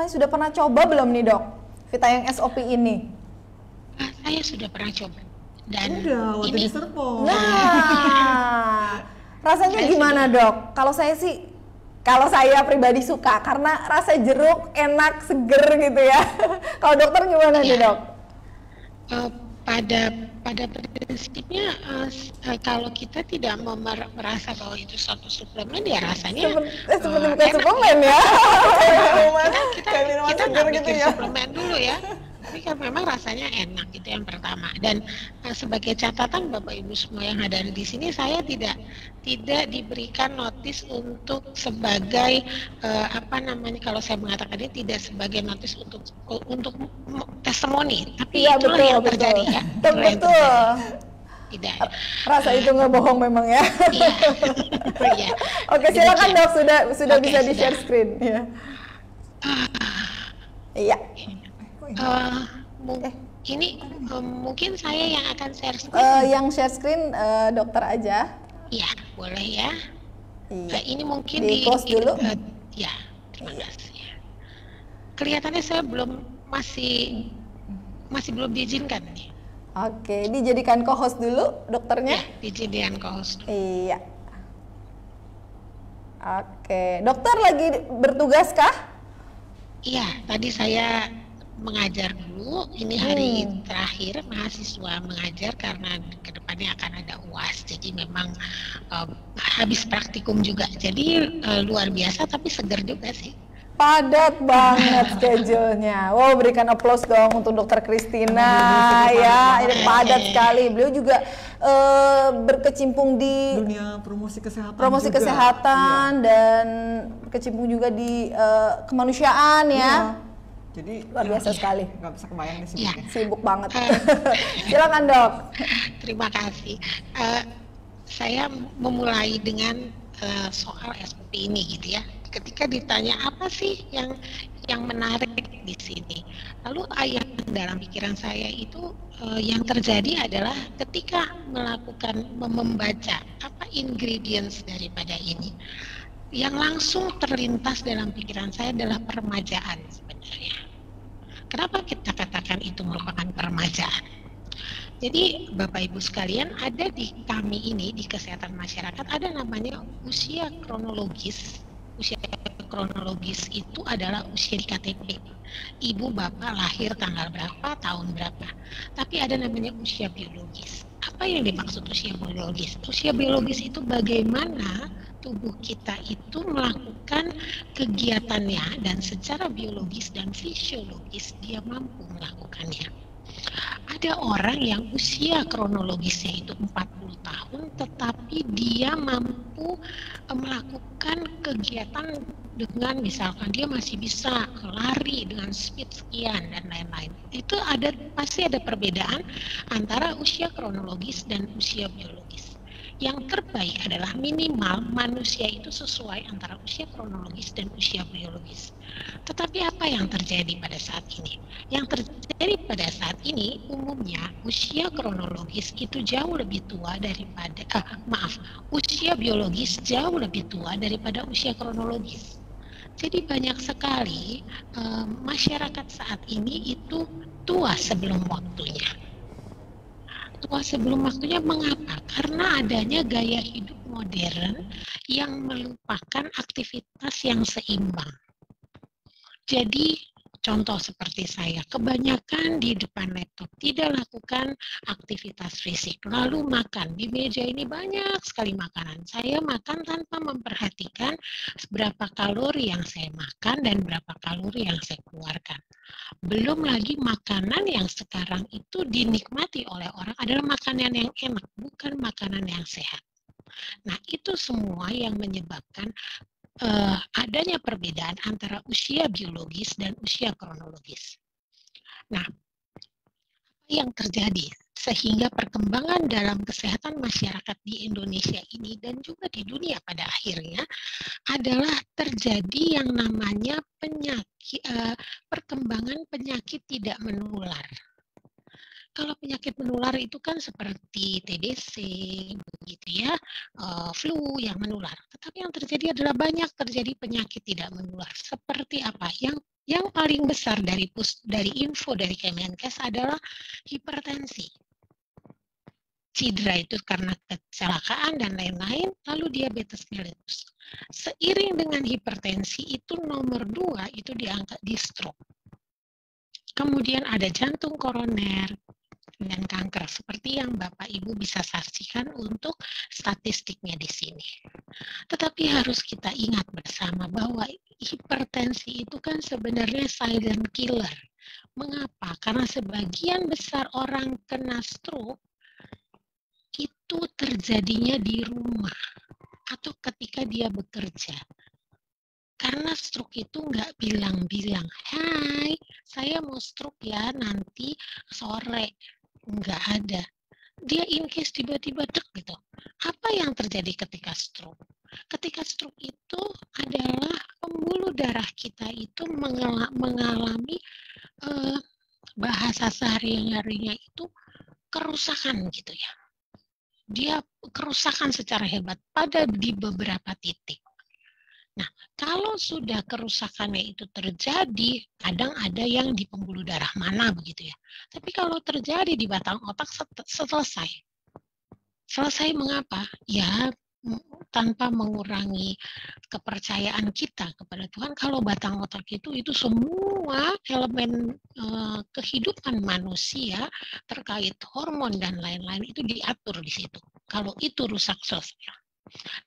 A: sudah pernah coba belum nih, Dok? Vitayang SOP ini?
D: Saya sudah pernah coba. Dan
B: Udah, waktu
D: ini
B: di Serpong.
A: Nah, rasanya gimana, Dok? Kalau saya pribadi suka karena rasa jeruk enak, seger gitu ya. Kalau Dokter gimana nih, Dok?
D: pada prinsipnya kalau kita tidak merasa bahwa itu suatu suplemen, ya rasanya
A: Seperti bukan
D: enak.
A: suplemen ya.
B: Kayak minuman
D: kita
B: segar
D: nggak
B: gitu
D: mikir
B: ya.
D: suplemen dulu ya, tapi kan memang rasanya enak, itu yang pertama. Dan sebagai catatan Bapak Ibu semua yang ada di sini, saya tidak diberikan notis untuk sebagai kalau saya mengatakan ini tidak sebagai notis untuk testimoni, tapi
A: Iya,
D: itulah
A: betul,
D: yang
A: betul.
D: terjadi ya. Itulah yang
A: Betul.
D: terjadi. Tidak.
A: Rasa itu nggak bohong memang ya.
D: Iya. Iya.
A: Oke, silakan,
D: Demikian.
A: Dok, sudah
D: Oke,
A: bisa di
D: sudah.
A: share screen ya. Iya.
D: Ini mungkin saya yang akan share screen.
A: Yang share screen Dokter aja.
D: Iya, boleh ya.
A: Iya.
D: Ini mungkin
A: Di close dulu.
D: Ya, terima kasih. Kelihatannya saya masih belum diizinkan nih.
A: Oke, dijadikan co-host dulu dokternya.
D: Ya, diizinkan co-host.
A: Iya. Oke, dokter lagi bertugas kah?
D: Iya, tadi saya mengajar dulu. Ini hari terakhir mahasiswa mengajar karena kedepannya akan ada UAS. Jadi memang habis praktikum juga. Jadi luar biasa tapi seger juga sih.
A: Padat banget schedule-nya. Wow, berikan applause dong untuk Dokter Kristina ya. Ini padat sekali. Beliau juga berkecimpung di
B: Dunia promosi kesehatan.
A: promosi
B: juga.
A: kesehatan dan berkecimpung juga di kemanusiaan ya.
B: Iya. Jadi
A: Luar biasa sekali.
B: nggak bisa kebayang di sini.
D: Iya.
A: Sibuk banget. Silakan, Dok.
D: Terima kasih. Saya memulai dengan soal SOP ini gitu ya. Ketika ditanya apa sih yang menarik di sini, lalu yang dalam pikiran saya itu yang terjadi adalah ketika melakukan membaca apa ingredients daripada ini, yang langsung terlintas dalam pikiran saya adalah permajaan sebenarnya. Kenapa kita katakan itu merupakan permajaan? Jadi Bapak Ibu sekalian, ada di kami ini di kesehatan masyarakat ada namanya usia kronologis. Usia kronologis itu adalah usia di KTP. Ibu bapak lahir tanggal berapa, tahun berapa. Tapi ada namanya usia biologis. Apa yang dimaksud usia biologis? Usia biologis itu bagaimana tubuh kita itu melakukan kegiatannya dan secara biologis dan fisiologis dia mampu melakukannya. Ada orang yang usia kronologisnya itu 40 tahun tetapi dia mampu melakukan kegiatan dengan misalkan dia masih bisa lari dengan speed sekian dan lain-lain. Itu pasti ada perbedaan antara usia kronologis dan usia biologis. Yang terbaik adalah minimal manusia itu sesuai antara usia kronologis dan usia biologis. Tetapi apa yang terjadi pada saat ini? Yang terjadi pada saat ini umumnya usia kronologis itu jauh lebih tua daripada usia biologis jauh lebih tua daripada usia kronologis. Jadi banyak sekali masyarakat saat ini itu tua sebelum waktunya. Tua sebelum waktunya mengapa? Karena adanya gaya hidup modern yang melupakan aktivitas yang seimbang. Jadi contoh seperti saya, kebanyakan di depan laptop tidak lakukan aktivitas fisik, lalu makan. Di meja ini banyak sekali makanan. Saya makan tanpa memperhatikan berapa kalori yang saya makan dan berapa kalori yang saya keluarkan. Belum lagi makanan yang sekarang itu dinikmati oleh orang adalah makanan yang enak, bukan makanan yang sehat. Nah, itu semua yang menyebabkan adanya perbedaan antara usia biologis dan usia kronologis. Nah, apa yang terjadi sehingga perkembangan dalam kesehatan masyarakat di Indonesia ini dan juga di dunia pada akhirnya adalah terjadi yang namanya perkembangan penyakit tidak menular. Kalau penyakit menular itu kan seperti TBC, begitu ya, flu yang menular. Tetapi yang terjadi adalah banyak terjadi penyakit tidak menular. Seperti apa? Yang paling besar dari info dari Kemenkes adalah hipertensi. Cedera itu karena kecelakaan dan lain-lain, lalu diabetes mellitus. Seiring dengan hipertensi itu nomor 2 itu diangkat di stroke. Kemudian ada jantung koroner dan kanker, seperti yang Bapak Ibu bisa saksikan untuk statistiknya di sini. Tetapi harus kita ingat bersama bahwa hipertensi itu kan sebenarnya silent killer. Mengapa? Karena sebagian besar orang kena stroke itu terjadinya di rumah atau ketika dia bekerja. Karena stroke itu nggak bilang-bilang, hai, saya mau stroke ya nanti sore. Nggak ada. Dia in case tiba-tiba dek gitu. Apa yang terjadi ketika stroke? Ketika stroke itu adalah pembuluh darah kita itu mengalami bahasa sehari-harinya itu kerusakan gitu ya. Dia kerusakan secara hebat di beberapa titik. Nah, kalau sudah kerusakannya itu terjadi, kadang ada yang di pembuluh darah mana begitu ya. Tapi kalau terjadi di batang otak selesai. Selesai mengapa? Ya, tanpa mengurangi kepercayaan kita kepada Tuhan. Kalau batang otak itu semua elemen kehidupan manusia terkait hormon dan lain-lain itu diatur di situ. Kalau itu rusak selesai.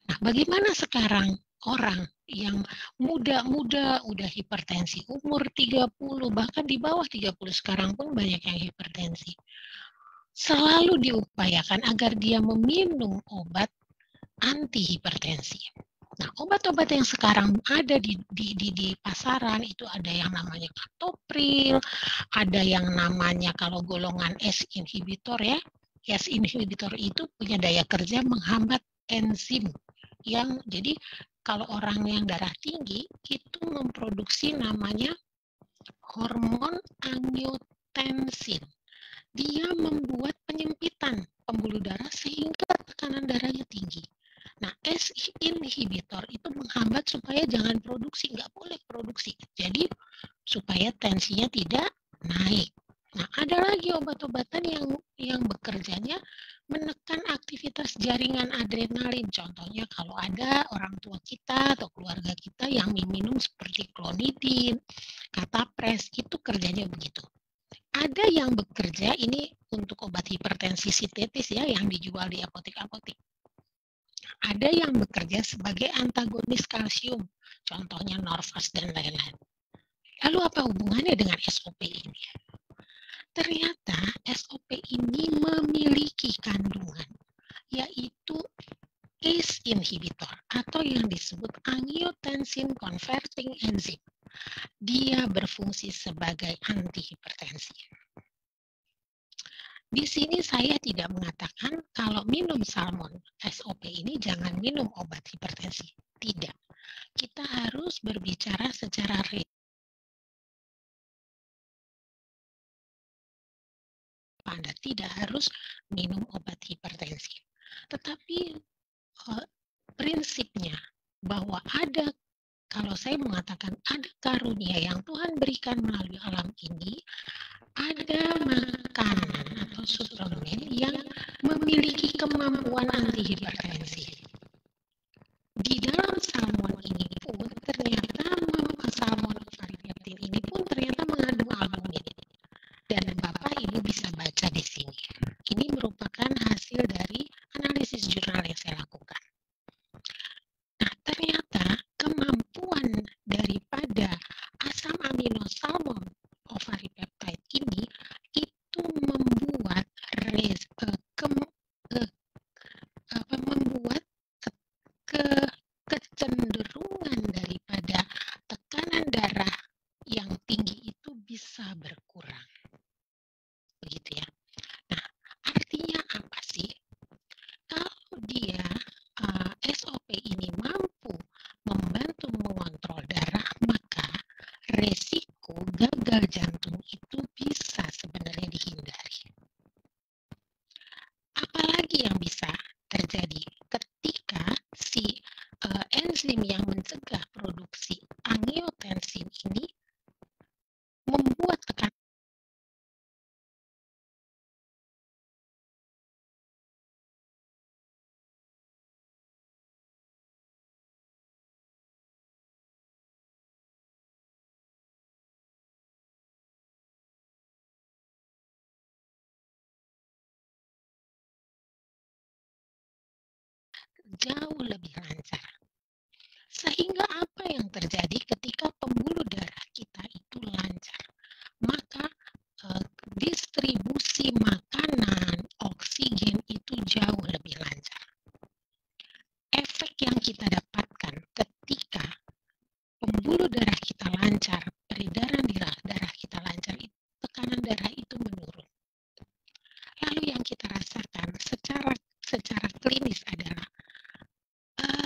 D: Nah, bagaimana sekarang orang yang muda-muda udah hipertensi, umur 30, bahkan di bawah 30 sekarang pun banyak yang hipertensi. Selalu diupayakan agar dia meminum obat anti hipertensi. Nah, obat-obat yang sekarang ada di pasaran itu ada yang namanya captopril, ada yang namanya kalau golongan ACE inhibitor ya. ACE inhibitor itu punya daya kerja menghambat enzim Jadi kalau orang yang darah tinggi itu memproduksi namanya hormon angiotensin. Dia membuat penyempitan pembuluh darah sehingga tekanan darahnya tinggi. Nah, ACE inhibitor itu menghambat supaya jangan produksi, nggak boleh produksi. Jadi supaya tensinya tidak naik. Nah, ada lagi obat-obatan yang bekerjanya menekan aktivitas jaringan adrenalin. Contohnya kalau ada orang tua kita atau keluarga kita yang minum seperti klonidin, katapres, itu kerjanya begitu. Ada yang bekerja ini untuk obat hipertensi sintetis ya yang dijual di apotek-apotek. Ada yang bekerja sebagai antagonis kalsium, contohnya Norvasc dan lain-lain. Lalu apa hubungannya dengan SOP ini? Ternyata SOP ini memiliki kandungan, yaitu ACE inhibitor atau yang disebut angiotensin converting enzyme. Dia berfungsi sebagai antihipertensi. Di sini saya tidak mengatakan kalau minum salmon SOP ini jangan minum obat hipertensi. Tidak. Kita harus berbicara secara real. Anda tidak harus minum obat hipertensi. Tetapi prinsipnya bahwa kalau saya mengatakan ada karunia yang Tuhan berikan melalui alam ini, ada makanan atau suplemen yang memiliki kemampuan antihipertensi. Di dalam salmon ini pun ternyata salmon varipeptin ini pun ternyata mengandung albumin. Dan Bapak Ibu bisa baca di sini. Ini merupakan hasil dari analisis jurnal yang saya lakukan. Nah, ternyata kemampuan daripada asam amino salmon ovaripeptide ini itu membuat kecenderungan daripada tekanan darah yang tinggi itu bisa berkurang. Begitu ya. Nah, artinya apa sih? Kalau dia SOP ini mampu membantu mengontrol darah, maka resiko gagal jantung itu bisa sebenarnya dihindari. Apalagi yang bisa terjadi ketika si enzim yang mencegah produksi angiotensin ini membuat tekanan jauh lebih lancar. Sehingga apa yang terjadi ketika pembuluh darah kita itu lancar? Maka distribusi makanan, oksigen itu jauh lebih lancar. Efek yang kita dapatkan ketika pembuluh darah kita lancar, peredaran darah kita lancar, tekanan darah itu menurun. Lalu yang kita rasakan secara klinis adalah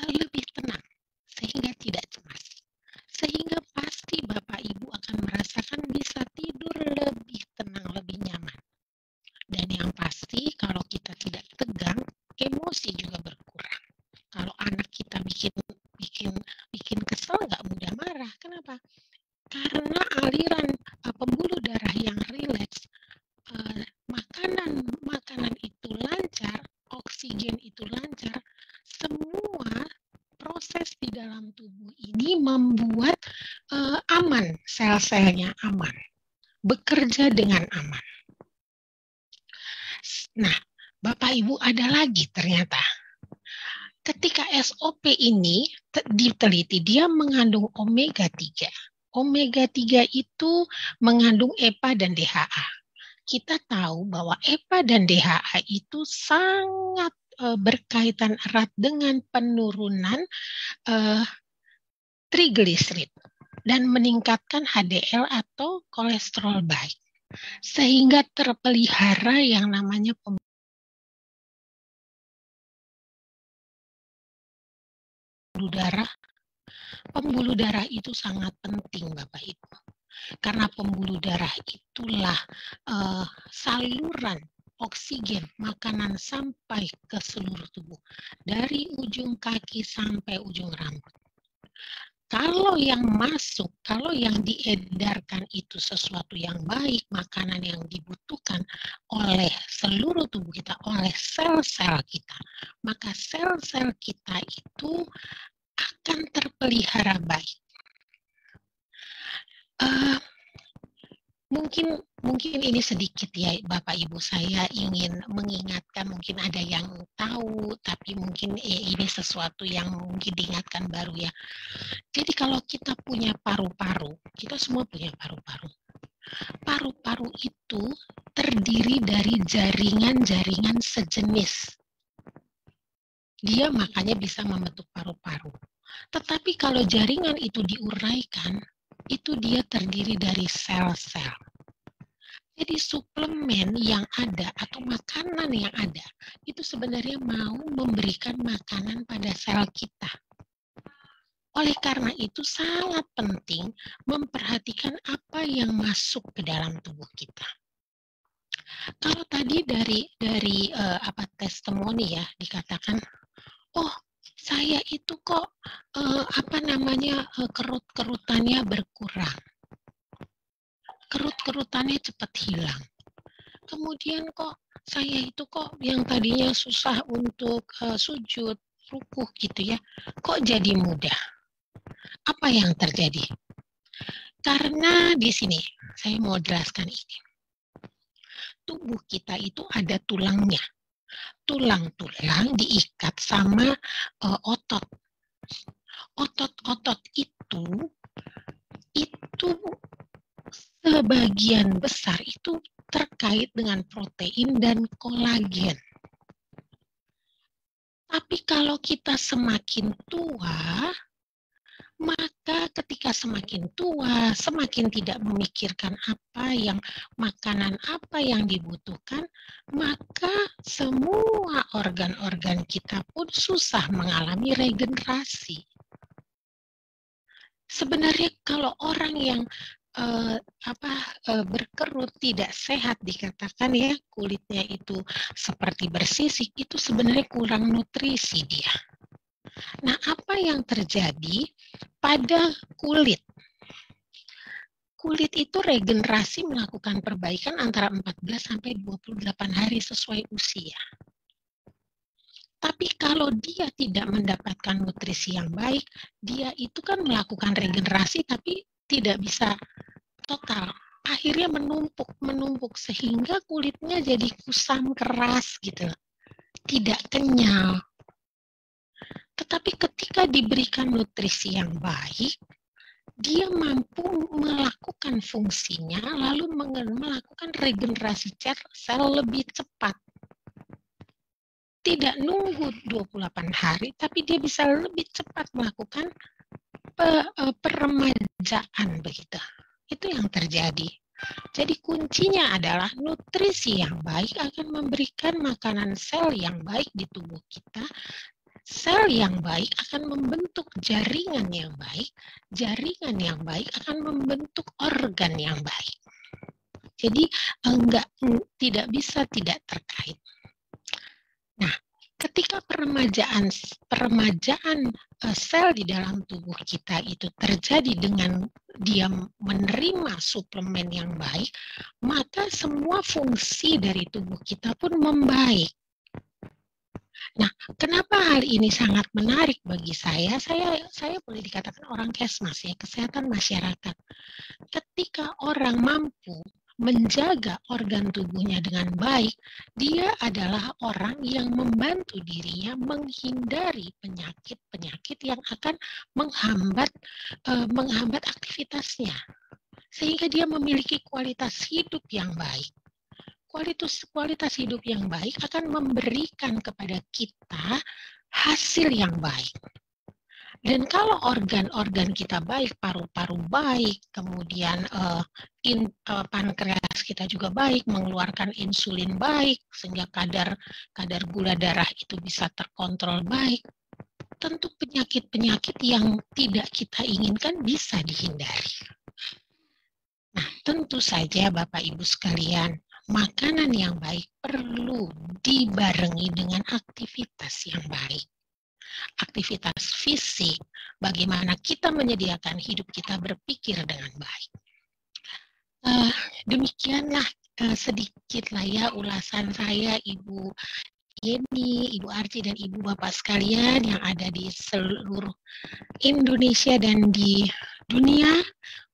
D: lebih tenang, sehingga tidak cemas. Sehingga pasti Bapak Ibu akan merasakan bisa tidur lebih tenang, lebih nyaman. Dan yang pasti kalau kita tidak tegang, emosi juga berkurang. Kalau anak kita bikin kesel, nggak mudah marah. Kenapa? Karena aliran pembuluh darah yang rileks, makanan itu lancar, oksigen itu lancar, semua proses di dalam tubuh ini membuat aman, sel-selnya aman, bekerja dengan aman. Nah, Bapak Ibu ada lagi ternyata. Ketika SOP ini diteliti, dia mengandung omega 3. Omega 3 itu mengandung EPA dan DHA. Kita tahu bahwa EPA dan DHA itu sangat berkaitan erat dengan penurunan trigliserid dan meningkatkan HDL atau kolesterol baik. Sehingga terpelihara yang namanya pembuluh darah. Pembuluh darah itu sangat penting, Bapak Ibu. Karena pembuluh darah itulah saluran oksigen makanan sampai ke seluruh tubuh, dari ujung kaki sampai ujung rambut. Kalau yang masuk, kalau yang diedarkan itu sesuatu yang baik, makanan yang dibutuhkan oleh seluruh tubuh kita, oleh sel-sel kita, maka sel-sel kita itu akan terpelihara baik. Mungkin ini sedikit ya Bapak Ibu, saya ingin mengingatkan, mungkin ada yang tahu tapi mungkin ini sesuatu yang mungkin diingatkan baru ya. Jadi kalau kita punya paru-paru, kita semua punya paru-paru. Paru-paru itu terdiri dari jaringan-jaringan sejenis. Dia makanya bisa membentuk paru-paru. Tetapi kalau jaringan itu diuraikan, itu dia terdiri dari sel-sel. Jadi suplemen yang ada atau makanan yang ada itu sebenarnya mau memberikan makanan pada sel kita. Oleh karena itu sangat penting memperhatikan apa yang masuk ke dalam tubuh kita. Kalau tadi dari testimoni ya dikatakan, oh saya itu kok kerut-kerutannya berkurang. Kerut-kerutannya cepat hilang. Kemudian kok saya itu kok yang tadinya susah untuk sujud, rukuh gitu ya, kok jadi mudah. Apa yang terjadi? Karena di sini saya mau jelaskan ini. Tubuh kita itu ada tulangnya. Tulang-tulang diikat sama otot. Otot-otot itu sebagian besar itu terkait dengan protein dan kolagen. Tapi kalau kita semakin tua, maka ketika semakin tua, semakin tidak memikirkan makanan apa yang dibutuhkan, maka semua organ-organ kita pun susah mengalami regenerasi. Sebenarnya kalau orang yang berkerut tidak sehat, dikatakan ya kulitnya itu seperti bersisik, itu sebenarnya kurang nutrisi dia. Nah, apa yang terjadi pada kulit? Kulit itu regenerasi melakukan perbaikan antara 14 sampai 28 hari sesuai usia. Tapi kalau dia tidak mendapatkan nutrisi yang baik, dia itu kan melakukan regenerasi tapi tidak bisa total. Akhirnya menumpuk sehingga kulitnya jadi kusam keras gitu. Tidak kenyal. Tetapi ketika diberikan nutrisi yang baik, dia mampu melakukan fungsinya lalu melakukan regenerasi sel lebih cepat. Tidak nunggu 28 hari, tapi dia bisa lebih cepat melakukan peremajaan begitu. Itu yang terjadi. Jadi kuncinya adalah nutrisi yang baik akan memberikan makanan sel yang baik di tubuh kita. Sel yang baik akan membentuk jaringan yang baik. Jaringan yang baik akan membentuk organ yang baik. Jadi tidak bisa tidak terkait. Nah, ketika peremajaan sel di dalam tubuh kita itu terjadi dengan dia menerima suplemen yang baik, maka semua fungsi dari tubuh kita pun membaik. Nah, kenapa hal ini sangat menarik bagi saya? Saya boleh dikatakan orang kesmas ya, kesehatan masyarakat. Ketika orang mampu menjaga organ tubuhnya dengan baik, dia adalah orang yang membantu dirinya menghindari penyakit-penyakit yang akan menghambat aktivitasnya. Sehingga dia memiliki kualitas hidup yang baik. Kualitas hidup yang baik akan memberikan kepada kita hasil yang baik. Dan kalau organ-organ kita baik, paru-paru baik, kemudian pankreas kita juga baik, mengeluarkan insulin baik, sehingga kadar gula darah itu bisa terkontrol baik, tentu penyakit-penyakit yang tidak kita inginkan bisa dihindari. Nah, tentu saja Bapak Ibu sekalian, makanan yang baik perlu dibarengi dengan aktivitas yang baik. Aktivitas fisik, bagaimana kita menyediakan hidup kita berpikir dengan baik. Demikianlah sedikitlah ya ulasan saya, Ibu Yeni, Ibu Arci, dan Ibu Bapak sekalian yang ada di seluruh Indonesia dan di dunia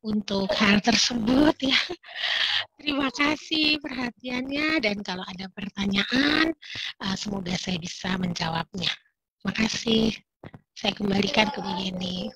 D: untuk hal tersebut ya. Terima kasih perhatiannya, dan kalau ada pertanyaan semoga saya bisa menjawabnya. Terima kasih. Saya kembalikan ke Bu Yeni.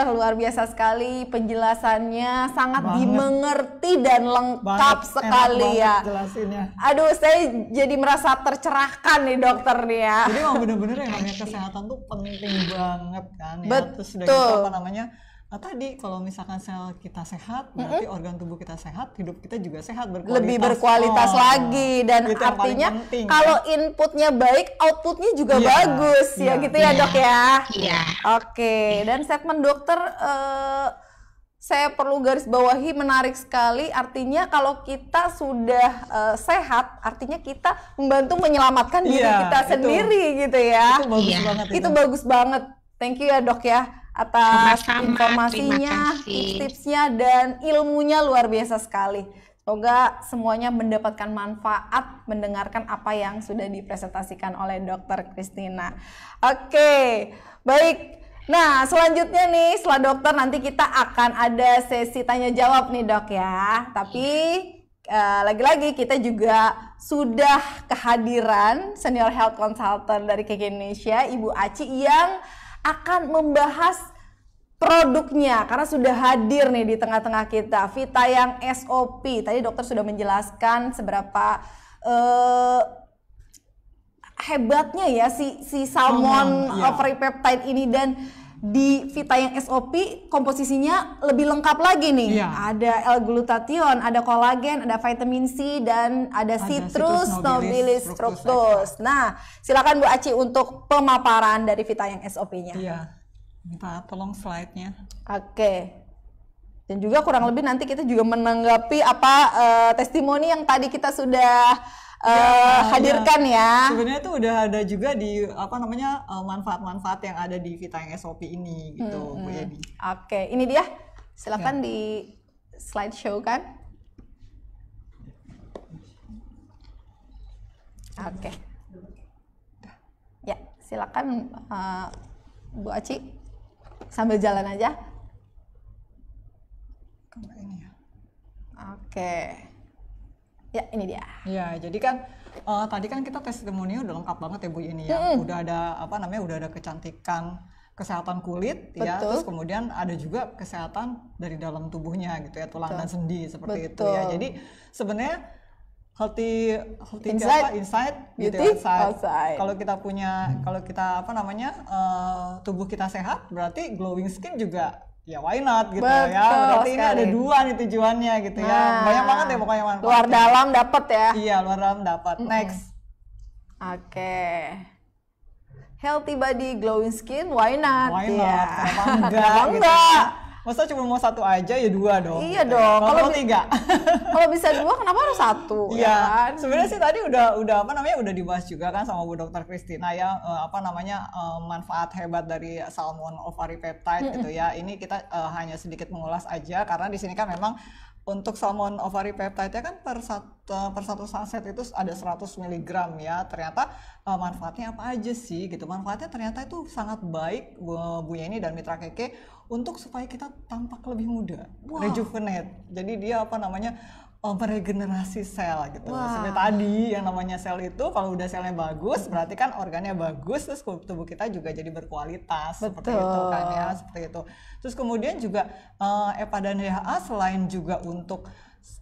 A: Luar biasa sekali penjelasannya, sangat dimengerti dan lengkap sekali ya.
B: Jelasinnya.
A: Aduh, saya jadi merasa tercerahkan nih dokter nih ya.
B: Jadi memang bener-bener yang namanya kesehatan tuh penting banget kan ya.
A: Betul.
B: Terus udah gitu apa namanya, tadi kalau misalkan sel kita sehat, berarti organ tubuh kita sehat, hidup kita juga sehat, berkualitas.
A: Lebih berkualitas lagi, dan
B: itu yang paling
A: artinya
B: penting,
A: kalau
B: kan?
A: inputnya baik, outputnya juga bagus ya gitu ya dok ya.
D: Iya.
A: Oke, dan statement dokter saya perlu garis bawahi menarik sekali, artinya kalau kita sudah sehat, artinya kita membantu menyelamatkan diri kita sendiri gitu ya.
B: Itu bagus banget.
A: Itu bagus banget. Thank you ya dok ya atas
D: Sama-sama,
A: informasinya,
D: terima kasih.
A: tips-tipsnya, dan ilmunya luar biasa sekali. Semoga semuanya mendapatkan manfaat mendengarkan apa yang sudah dipresentasikan oleh Dr. Christina. Oke, baik. Nah, selanjutnya nih, setelah dokter nanti kita akan ada sesi tanya jawab nih dok ya. Tapi lagi-lagi kita juga sudah kehadiran Senior Health Consultant dari KK Indonesia, Ibu Aci, yang akan membahas produknya karena sudah hadir nih di tengah-tengah kita, Vita yang SOP. Tadi dokter sudah menjelaskan seberapa hebatnya ya si salmon ovary peptide ini, dan di Vita yang SOP komposisinya lebih lengkap lagi nih. Ada L-glutathione, ada kolagen, ada vitamin C, dan ada citrus nobilis fructose. Nah, silakan Bu Aci untuk pemaparan dari Vita yang SOP-nya.
B: Iya. Minta tolong slide-nya.
A: Oke. Dan juga kurang lebih nanti kita juga menanggapi apa testimoni yang tadi kita sudah hadirkan ya.
B: Sebenarnya itu udah ada juga di apa namanya manfaat-manfaat yang ada di Vita yang SOP ini gitu, Bu Yeni.
A: Oke, ini dia. Silakan di slideshow kan. Oke. Ya, silakan Bu Aci. Sambil jalan aja.
B: Ini ya.
A: Oke. Ya, ini dia.
B: Ya, jadi kan tadi kan kita testimoni udah lengkap banget ya Bu Yeni ya. Udah ada apa namanya? Udah ada kecantikan, kesehatan kulit ya, terus kemudian ada juga kesehatan dari dalam tubuhnya gitu ya, tulang dan sendi seperti itu ya. Jadi sebenarnya healthy inside gitu ya, outside. Kalau kita punya, kalau kita apa namanya tubuh kita sehat, berarti glowing skin juga ya why not gitu ya. Berarti ini ada dua nih tujuannya gitu ya. Banyak banget ya pokoknya manfaatnya.
A: Luar dalam dapat ya.
B: Iya, luar dalam dapat. Next.
A: Oke. Healthy body, glowing skin, why not?
B: Why not?
A: Ya.
B: Kenapa enggak?
A: Kenapa
B: gitu.
A: enggak?
B: Masa cuma mau satu aja ya dua dong.
A: Iya
B: gitu.
A: dong.
B: Kalau tiga.
A: Kalau bisa dua kenapa harus satu?
B: Iya.
A: Ya kan?
B: Sebenarnya sih tadi udah apa namanya udah dibahas juga kan sama Bu Dr. Christina ya apa namanya manfaat hebat dari salmon ovary peptide gitu ya. Ini kita hanya sedikit mengulas aja karena di sini kan memang untuk salmon ovary peptide kan per satu saset itu ada 100 mg ya. Ternyata manfaatnya apa aja sih gitu. Manfaatnya ternyata itu sangat baik Bu Yeni dan Mitra Keke untuk supaya kita tampak lebih muda, rejuvenate. Jadi dia apa namanya meregenerasi sel gitu. Seperti tadi yang namanya sel itu kalau udah selnya bagus berarti kan organnya bagus, terus tubuh kita juga jadi berkualitas. Seperti itu kan ya, seperti itu. Terus kemudian juga EPA dan DHA selain juga untuk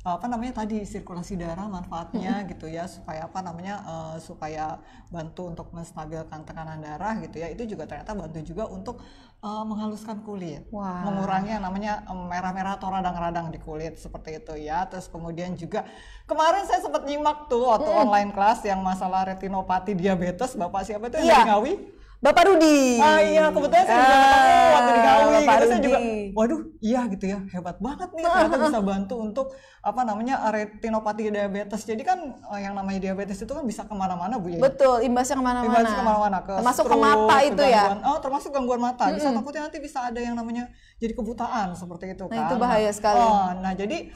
B: apa namanya tadi sirkulasi darah manfaatnya gitu ya, supaya apa namanya supaya bantu untuk menstabilkan tekanan darah gitu ya. Itu juga ternyata bantu juga untuk menghaluskan kulit, mengurangi yang namanya merah-merah atau radang-radang di kulit seperti itu ya. Terus kemudian juga kemarin saya sempat nyimak tuh waktu online kelas yang masalah retinopati diabetes, Bapak siapa itu yang dari Ngawi?
A: Bapak Rudi.
B: Iya, kebetulan saya juga ketemu waktu di Ngawi
A: Bapak
B: gitu.
A: Rudi.
B: Saya juga, waduh, iya gitu ya, hebat banget nih, ternyata bisa bantu untuk apa namanya retinopati diabetes. Jadi kan yang namanya diabetes itu kan bisa kemana-mana Bu ya.
A: Betul, imbasnya kemana-mana.
B: Imbasnya kemana-mana,
A: termasuk ke mata itu ya.
B: Termasuk gangguan mata. Bisa takutnya nanti bisa ada yang namanya jadi kebutaan seperti itu kan.
A: Nah itu bahaya sekali.
B: Nah jadi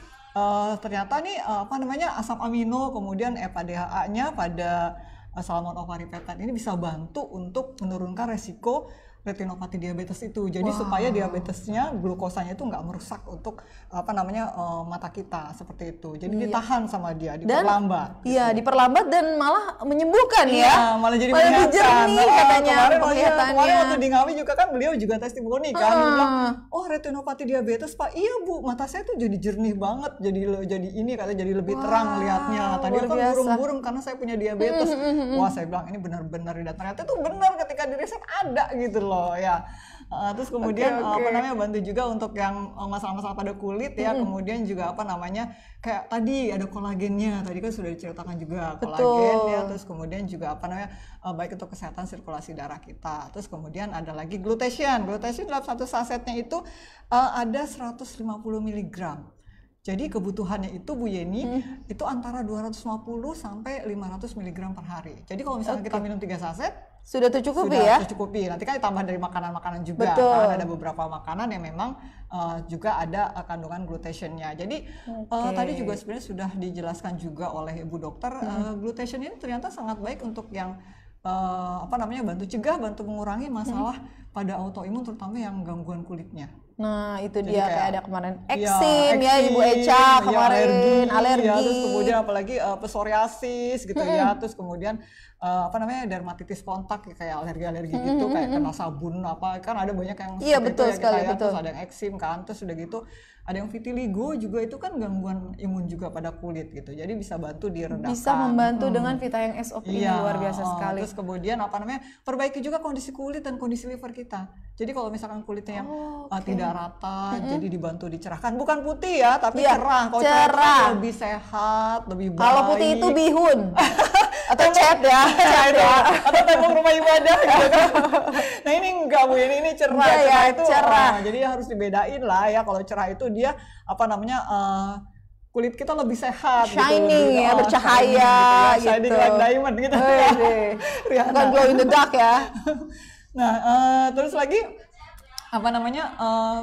B: ternyata nih apa namanya asam amino kemudian EPA-DHA-nya pada salmon ovaripeptide ini bisa bantu untuk menurunkan resiko retinopati diabetes itu. Jadi supaya diabetesnya, glukosanya itu nggak merusak untuk apa namanya mata kita seperti itu. Jadi ditahan sama dia, diperlambat.
A: Iya, diperlambat dan malah menyembuhkan ya.
B: Malah jadi
A: lebih
B: menyehatkan.
A: jernih katanya
B: Kemarin waktu di Ngawi juga kan beliau juga testimoni kan, dia bilang, oh retinopati diabetes Pak, iya Bu, mata saya tuh jadi jernih banget, jadi ini katanya jadi lebih terang lihatnya. Tadi kan burung-burung karena saya punya diabetes. Wah saya bilang ini benar-benar, dan ternyata itu benar ketika di riset ada gitu loh ya. Terus kemudian apa namanya bantu juga untuk yang masalah-masalah pada kulit ya. Kemudian juga apa namanya kayak tadi ada kolagennya, tadi kan sudah diceritakan juga kolagen ya. Terus kemudian juga apa namanya baik untuk kesehatan sirkulasi darah kita. Terus kemudian ada lagi glutathione dalam satu sasetnya itu ada 150 mg. Jadi kebutuhannya itu Bu Yeni itu antara 250 sampai 500 mg per hari. Jadi kalau misalnya kita minum 3 saset
A: sudah tercukupi ya?
B: Sudah tercukupi. Nanti kan ditambah dari makanan-makanan juga. Karena ada beberapa makanan yang memang juga ada kandungan glutathione-nya. Jadi tadi juga sebenarnya sudah dijelaskan juga oleh Ibu Dokter, glutathione ini ternyata sangat baik untuk yang apa namanya bantu cegah, bantu mengurangi masalah pada autoimun terutama yang gangguan kulitnya.
A: Nah itu
B: jadi
A: dia kayak ada kemarin eksim ya Ibu Eca kemarin, alergi.
B: Ya, terus kemudian apalagi psoriasis gitu ya, terus kemudian apa namanya dermatitis kontak ya, kayak alergi gitu, kayak kena sabun apa kan ada banyak yang
A: betul
B: itu,
A: sekali,
B: ya,
A: betul.
B: Terus ada yang eksim kan, terus udah gitu ada yang vitiligo juga, itu kan gangguan imun juga pada kulit gitu, jadi bisa bantu diredakan.
A: Bisa membantu dengan Vita yang SOP ini luar biasa sekali.
B: Terus kemudian apa namanya perbaiki juga kondisi kulit dan kondisi liver kita. Jadi kalau misalkan kulitnya yang tidak rata, jadi dibantu dicerahkan, bukan putih ya, tapi cerah. Kalau cerah lebih sehat, lebih baik.
A: Kalau putih itu bihun atau cat ya,
B: atau tembok rumah ibadah gitu kan. Nah ini enggak Bu, ini cerah.
A: Cerah
B: itu
A: cerah.
B: Jadi harus dibedain lah ya. Kalau cerah itu dia apa namanya kulit kita lebih sehat,
A: shining
B: gitu,
A: ya, bercahaya gitu.
B: Shining like diamond gitu ya.
A: Bukan glow in the dark ya.
B: Nah, terus lagi apa namanya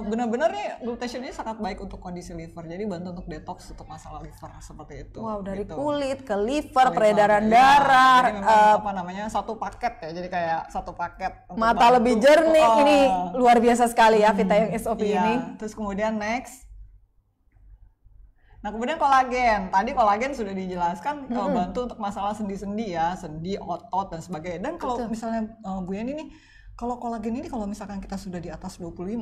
B: benar-benar nih glutathione ini sangat baik untuk kondisi liver, jadi bantu untuk detox untuk masalah liver seperti itu.
A: Wow, dari
B: gitu.
A: kulit ke liver, peredaran darah,
B: jadi memang apa namanya satu paket ya, jadi kayak satu paket
A: mata
B: bantu.
A: lebih jernih. Ini luar biasa sekali ya Vita yang SOP ini.
B: Terus kemudian next. Nah kemudian kolagen, tadi kolagen sudah dijelaskan bantu untuk masalah sendi-sendi ya, sendi, otot dan sebagainya. Dan kalau misalnya Bu Yeni nih, kalau kolagen ini kalau misalkan kita sudah di atas 25,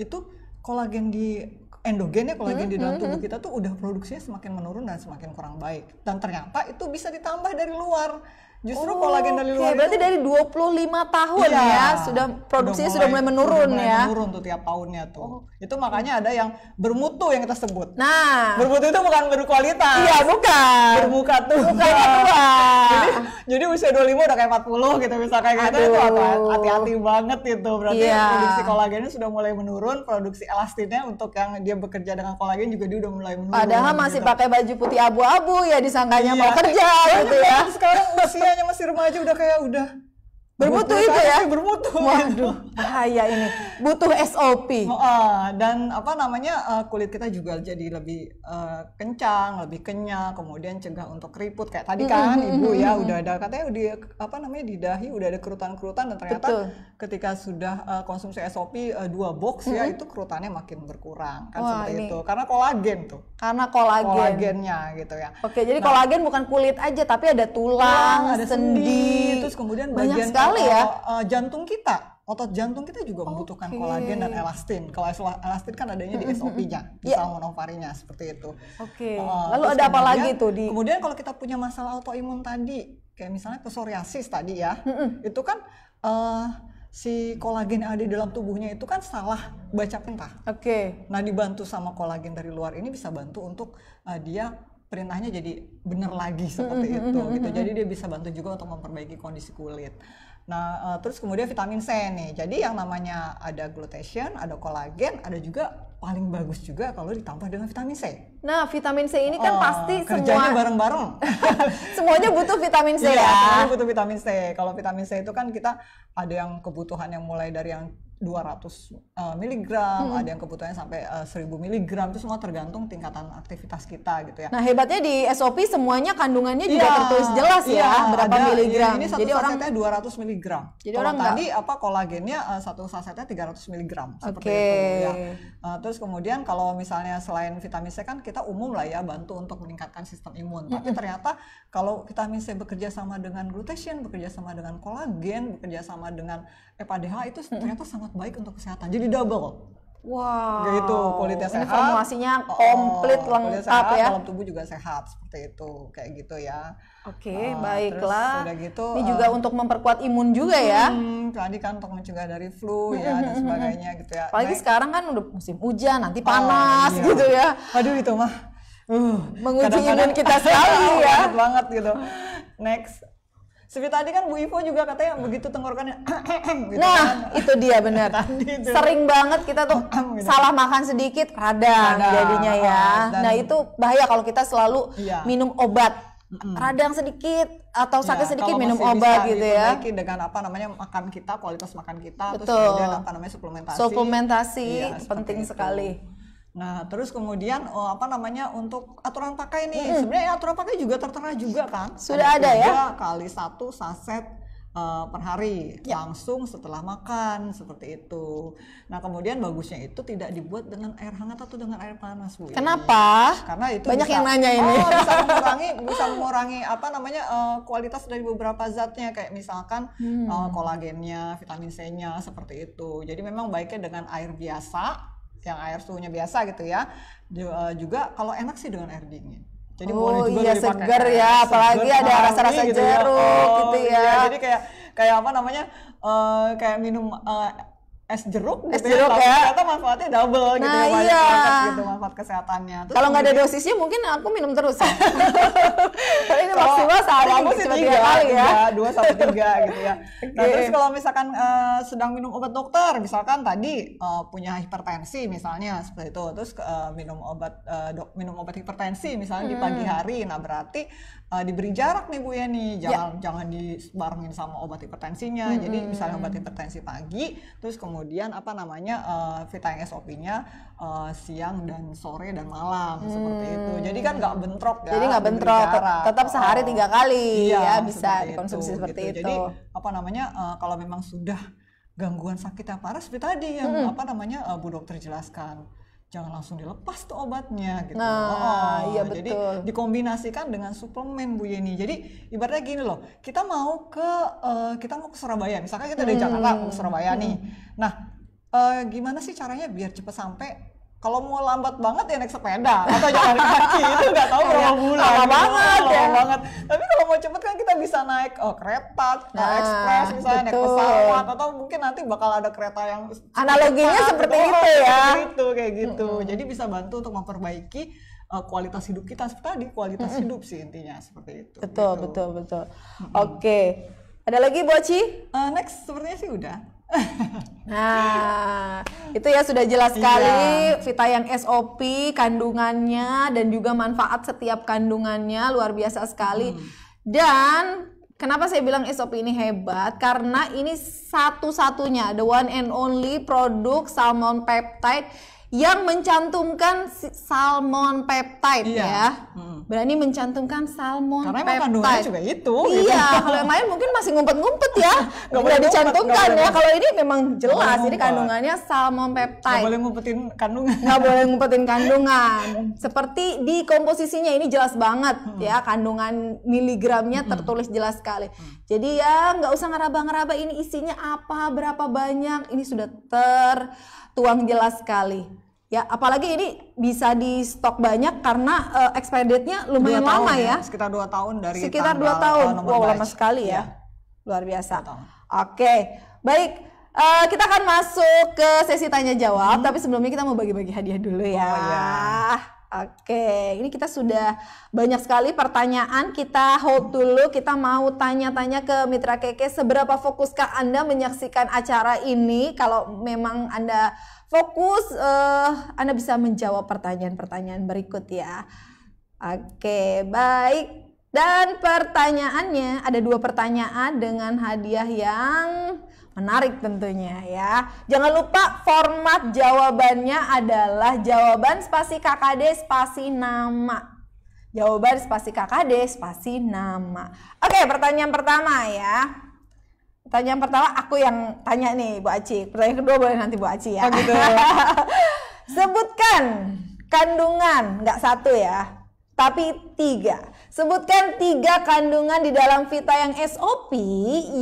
B: itu kolagen di endogen ya, kolagen di dalam tubuh kita tuh udah produksinya semakin menurun dan semakin kurang baik. Dan ternyata itu bisa ditambah dari luar. Justru kolagen dari luar
A: berarti
B: itu,
A: dari 25 tahun ya sudah produksinya sudah mulai menurun ya.
B: Menurun tuh tiap tahunnya tuh. Itu makanya ada yang bermutu yang kita sebut.
A: Nah,
B: bermutu itu bukan berkualitas.
A: Iya, bukan.
B: Bermuka tuh.
A: Mukanya tua.
B: jadi usia 25 udah kayak 40 gitu misalnya kayak gitu, itu hati-hati banget gitu. Berarti produksi kolagennya sudah mulai menurun, produksi elastinnya untuk yang dia bekerja dengan kolagen juga dia udah mulai menurun.
A: Padahal masih pakai baju putih abu-abu ya, disangkanya mau kerja gitu ya.
B: Sekarang usianya masih remaja udah kayak udah
A: bermutu itu ya,
B: bermutu.
A: Waduh, bahaya ini, butuh SOP.
B: Dan apa namanya kulit kita juga jadi lebih kencang, lebih kenyal, kemudian cegah untuk keriput kayak tadi kan Ibu ya udah ada katanya udah apa namanya di dahi udah ada kerutan-kerutan, dan ternyata ketika sudah konsumsi SOP 2 box ya itu kerutannya makin berkurang kan. Seperti itu karena kolagen tuh.
A: Karena
B: kolagennya gitu ya.
A: Oke, jadi kolagen bukan kulit aja tapi ada tulang,
B: ada
A: sendi,
B: terus kemudian
A: banyak
B: bagian
A: sekali ya.
B: Jantung kita otot jantung kita juga membutuhkan kolagen dan elastin. Kalau elastin kan adanya di SOP-nya, di salmon ovarinya seperti itu.
A: Lalu ada apa lagi tuh di?
B: Kemudian kalau kita punya masalah autoimun tadi, kayak misalnya psoriasis tadi ya, itu kan si kolagen yang ada di dalam tubuhnya itu kan salah baca perintah. Nah, dibantu sama kolagen dari luar ini bisa bantu untuk dia perintahnya jadi benar lagi seperti itu gitu. Jadi dia bisa bantu juga untuk memperbaiki kondisi kulit. Nah, terus kemudian vitamin C nih. Jadi yang namanya ada glutathione, ada kolagen, ada juga paling bagus juga kalau ditambah dengan vitamin C.
A: Nah, vitamin C ini kan pasti
B: kerjanya bareng-bareng.
A: Semuanya butuh vitamin C ya.
B: Semuanya butuh vitamin C. Kalau vitamin C itu kan kita ada yang kebutuhan yang mulai dari yang 200 mg, ada yang kebutuhannya sampai 1000 mg, itu semua tergantung tingkatan aktivitas kita gitu ya.
A: Nah, hebatnya di SOP semuanya kandungannya juga tertulis jelas ya, berapa miligram.
B: Ini satu sasetnya 200 mg.
A: Jadi
B: kalau
A: orang
B: tadi kolagennya satu sasetnya 300 mg seperti itu ya. Terus kemudian kalau misalnya selain vitamin C kan kita umum lah ya bantu untuk meningkatkan sistem imun. Tapi ternyata kalau vitamin C bekerja sama dengan glutathione, bekerja sama dengan kolagen, bekerja sama dengan EPA-DHA itu ternyata sangat baik untuk kesehatan. Jadi double.
A: Wow.
B: Gitu, kulitnya sehat.
A: Formulasinya komplit lengkap
B: sehat,
A: ya.
B: dalam tubuh juga sehat seperti itu, kayak gitu ya.
A: Baiklah.
B: Terus udah gitu,
A: ini juga untuk memperkuat imun juga ya.
B: Tadi kan untuk mencegah dari flu ya dan sebagainya gitu ya.
A: Apalagi sekarang kan udah musim hujan, nanti panas gitu ya.
B: Aduh itu mah
A: menguji imun kita sekali ya.
B: Banget gitu. Next. Seperti tadi kan Bu Ivo juga katanya begitu tenggorokannya gitu.
A: Nah, itu dia benar. Sering banget kita tuh gitu. Salah makan sedikit radang jadinya ya. Nah, itu bahaya kalau kita selalu minum obat. Radang sedikit atau sakit sedikit minum obat gitu ya.
B: Dengan apa namanya makan kita, kualitas makan kita,
A: Betul.
B: terus kemudian apa namanya suplementasi
A: penting sekali.
B: Nah, terus kemudian untuk aturan pakai nih. Sebenarnya aturan pakai juga tertera juga kan.
A: Sudah ada ya.
B: 3 kali 1 saset per hari langsung setelah makan seperti itu. Nah, kemudian bagusnya itu tidak dibuat dengan air hangat atau dengan air panas, Bu.
A: Kenapa?
B: Karena itu
A: banyak yang nanya ini.
B: bisa mengurangi kualitas dari beberapa zatnya kayak misalkan kolagennya, vitamin C-nya seperti itu. Jadi memang baiknya dengan air biasa, yang air suhunya biasa gitu ya. Juga kalau enak sih dengan air dingin. Jadi boleh juga
A: segar ya, apalagi ada rasa-rasa
B: gitu
A: jeruk gitu ya.
B: Jadi kayak kayak minum es jeruk gitu
A: ya.
B: Ternyata manfaatnya double gitu ya, banyak banget gitu manfaat kesehatannya.
A: Kalau nggak ada dosisnya mungkin aku minum terus ya. Kalau ini maksimal sehari cuma 3 kali ya.
B: 2 sampai 3 gitu ya. Nah, terus kalau misalkan sedang minum obat dokter, misalkan tadi punya hipertensi misalnya seperti itu, terus minum obat hipertensi misalnya di pagi hari, nah berarti diberi jarak nih Bu ya nih, jangan dibarengin sama obat hipertensinya. Jadi misalnya obat hipertensi pagi, terus kemudian vitamin SOP-nya siang dan sore dan malam seperti itu. Jadi kan nggak bentrok ya.
A: Jadi nggak bentrok, tetap sehari 3 kali ya bisa dikonsumsi seperti itu.
B: Jadi kalau memang sudah gangguan sakit yang parah seperti tadi yang Bu dokter jelaskan, jangan langsung dilepas tuh obatnya gitu.
A: Iya betul.
B: Jadi dikombinasikan dengan suplemen Bu Yeni. Jadi ibaratnya gini loh, kita mau ke Surabaya, misalkan kita dari Jakarta ke Surabaya nih. Nah, gimana sih caranya biar cepat sampai? Kalau mau lambat banget ya naik sepeda atau jalan kaki, itu nggak tahu berapa bulan.
A: Lama banget.
B: Tapi kalau mau cepet kan kita bisa naik kereta, ekspres misalnya, naik pesawat, atau mungkin nanti bakal ada kereta yang
A: analoginya seperti itu ya.
B: Kayak gitu. Jadi bisa bantu untuk memperbaiki kualitas hidup kita seperti tadi, kualitas hidup sih intinya seperti itu.
A: Betul. Oke. Ada lagi Bu Aci?
B: Next sepertinya sih udah.
A: Nah, itu ya sudah jelas sekali Vita yang SOP, kandungannya dan juga manfaat setiap kandungannya luar biasa sekali. Dan kenapa saya bilang SOP ini hebat? Karena ini satu-satunya, the one and only produk salmon peptide yang mencantumkan salmon peptide
B: Iya.
A: ya. Berani mencantumkan salmon
B: Karena emang
A: peptide.
B: kandungannya juga itu.
A: Iya, kalau yang lain mungkin masih ngumpet-ngumpet ya.
B: Nggak boleh
A: Nggak dicantumkan
B: ngumpet, nggak
A: ya.
B: boleh
A: Kalau ini memang jelas,
B: boleh
A: ini
B: ngumpet.
A: kandungannya salmon
B: Nggak
A: peptide.
B: boleh ngumpetin kandungan.
A: Nggak boleh ngumpetin kandungan. Seperti di komposisinya ini jelas banget ya, kandungan miligramnya tertulis jelas sekali. Jadi ya nggak usah ngeraba-ngeraba ini isinya apa, berapa banyak. Ini sudah tertuang jelas sekali. Ya, apalagi ini bisa di stok banyak karena expiry date-nya lumayan
B: 2 tahun
A: lama ya.
B: Sekitar 2 tahun dari
A: Sekitar 2
B: tanggal,
A: tahun.
B: nomor
A: Wow,
B: batch.
A: lama sekali ya.
B: Iya.
A: Luar biasa.
B: 2 tahun.
A: Oke, baik. Kita akan masuk ke sesi tanya jawab, tapi sebelumnya kita mau bagi-bagi hadiah dulu ya.
B: Oh, iya.
A: Oke, ini kita sudah banyak sekali pertanyaan. Kita hold dulu, kita mau tanya-tanya ke Mitra Keke, seberapa fokuskah Anda menyaksikan acara ini? Kalau memang Anda fokus, Anda bisa menjawab pertanyaan-pertanyaan berikut ya. Oke, baik. Dan pertanyaannya, ada 2 pertanyaan dengan hadiah yang menarik tentunya ya. Jangan lupa format jawabannya adalah jawaban spasi KKD spasi nama. Jawaban spasi KKD spasi nama. Oke, pertanyaan pertama ya. Pertanyaan pertama aku yang tanya nih Bu Aci. Pertanyaan kedua boleh nanti Bu Aci ya.
B: Oh gitu.
A: Sebutkan kandungan, nggak 1 ya, tapi 3. Sebutkan 3 kandungan di dalam Vita yang SOP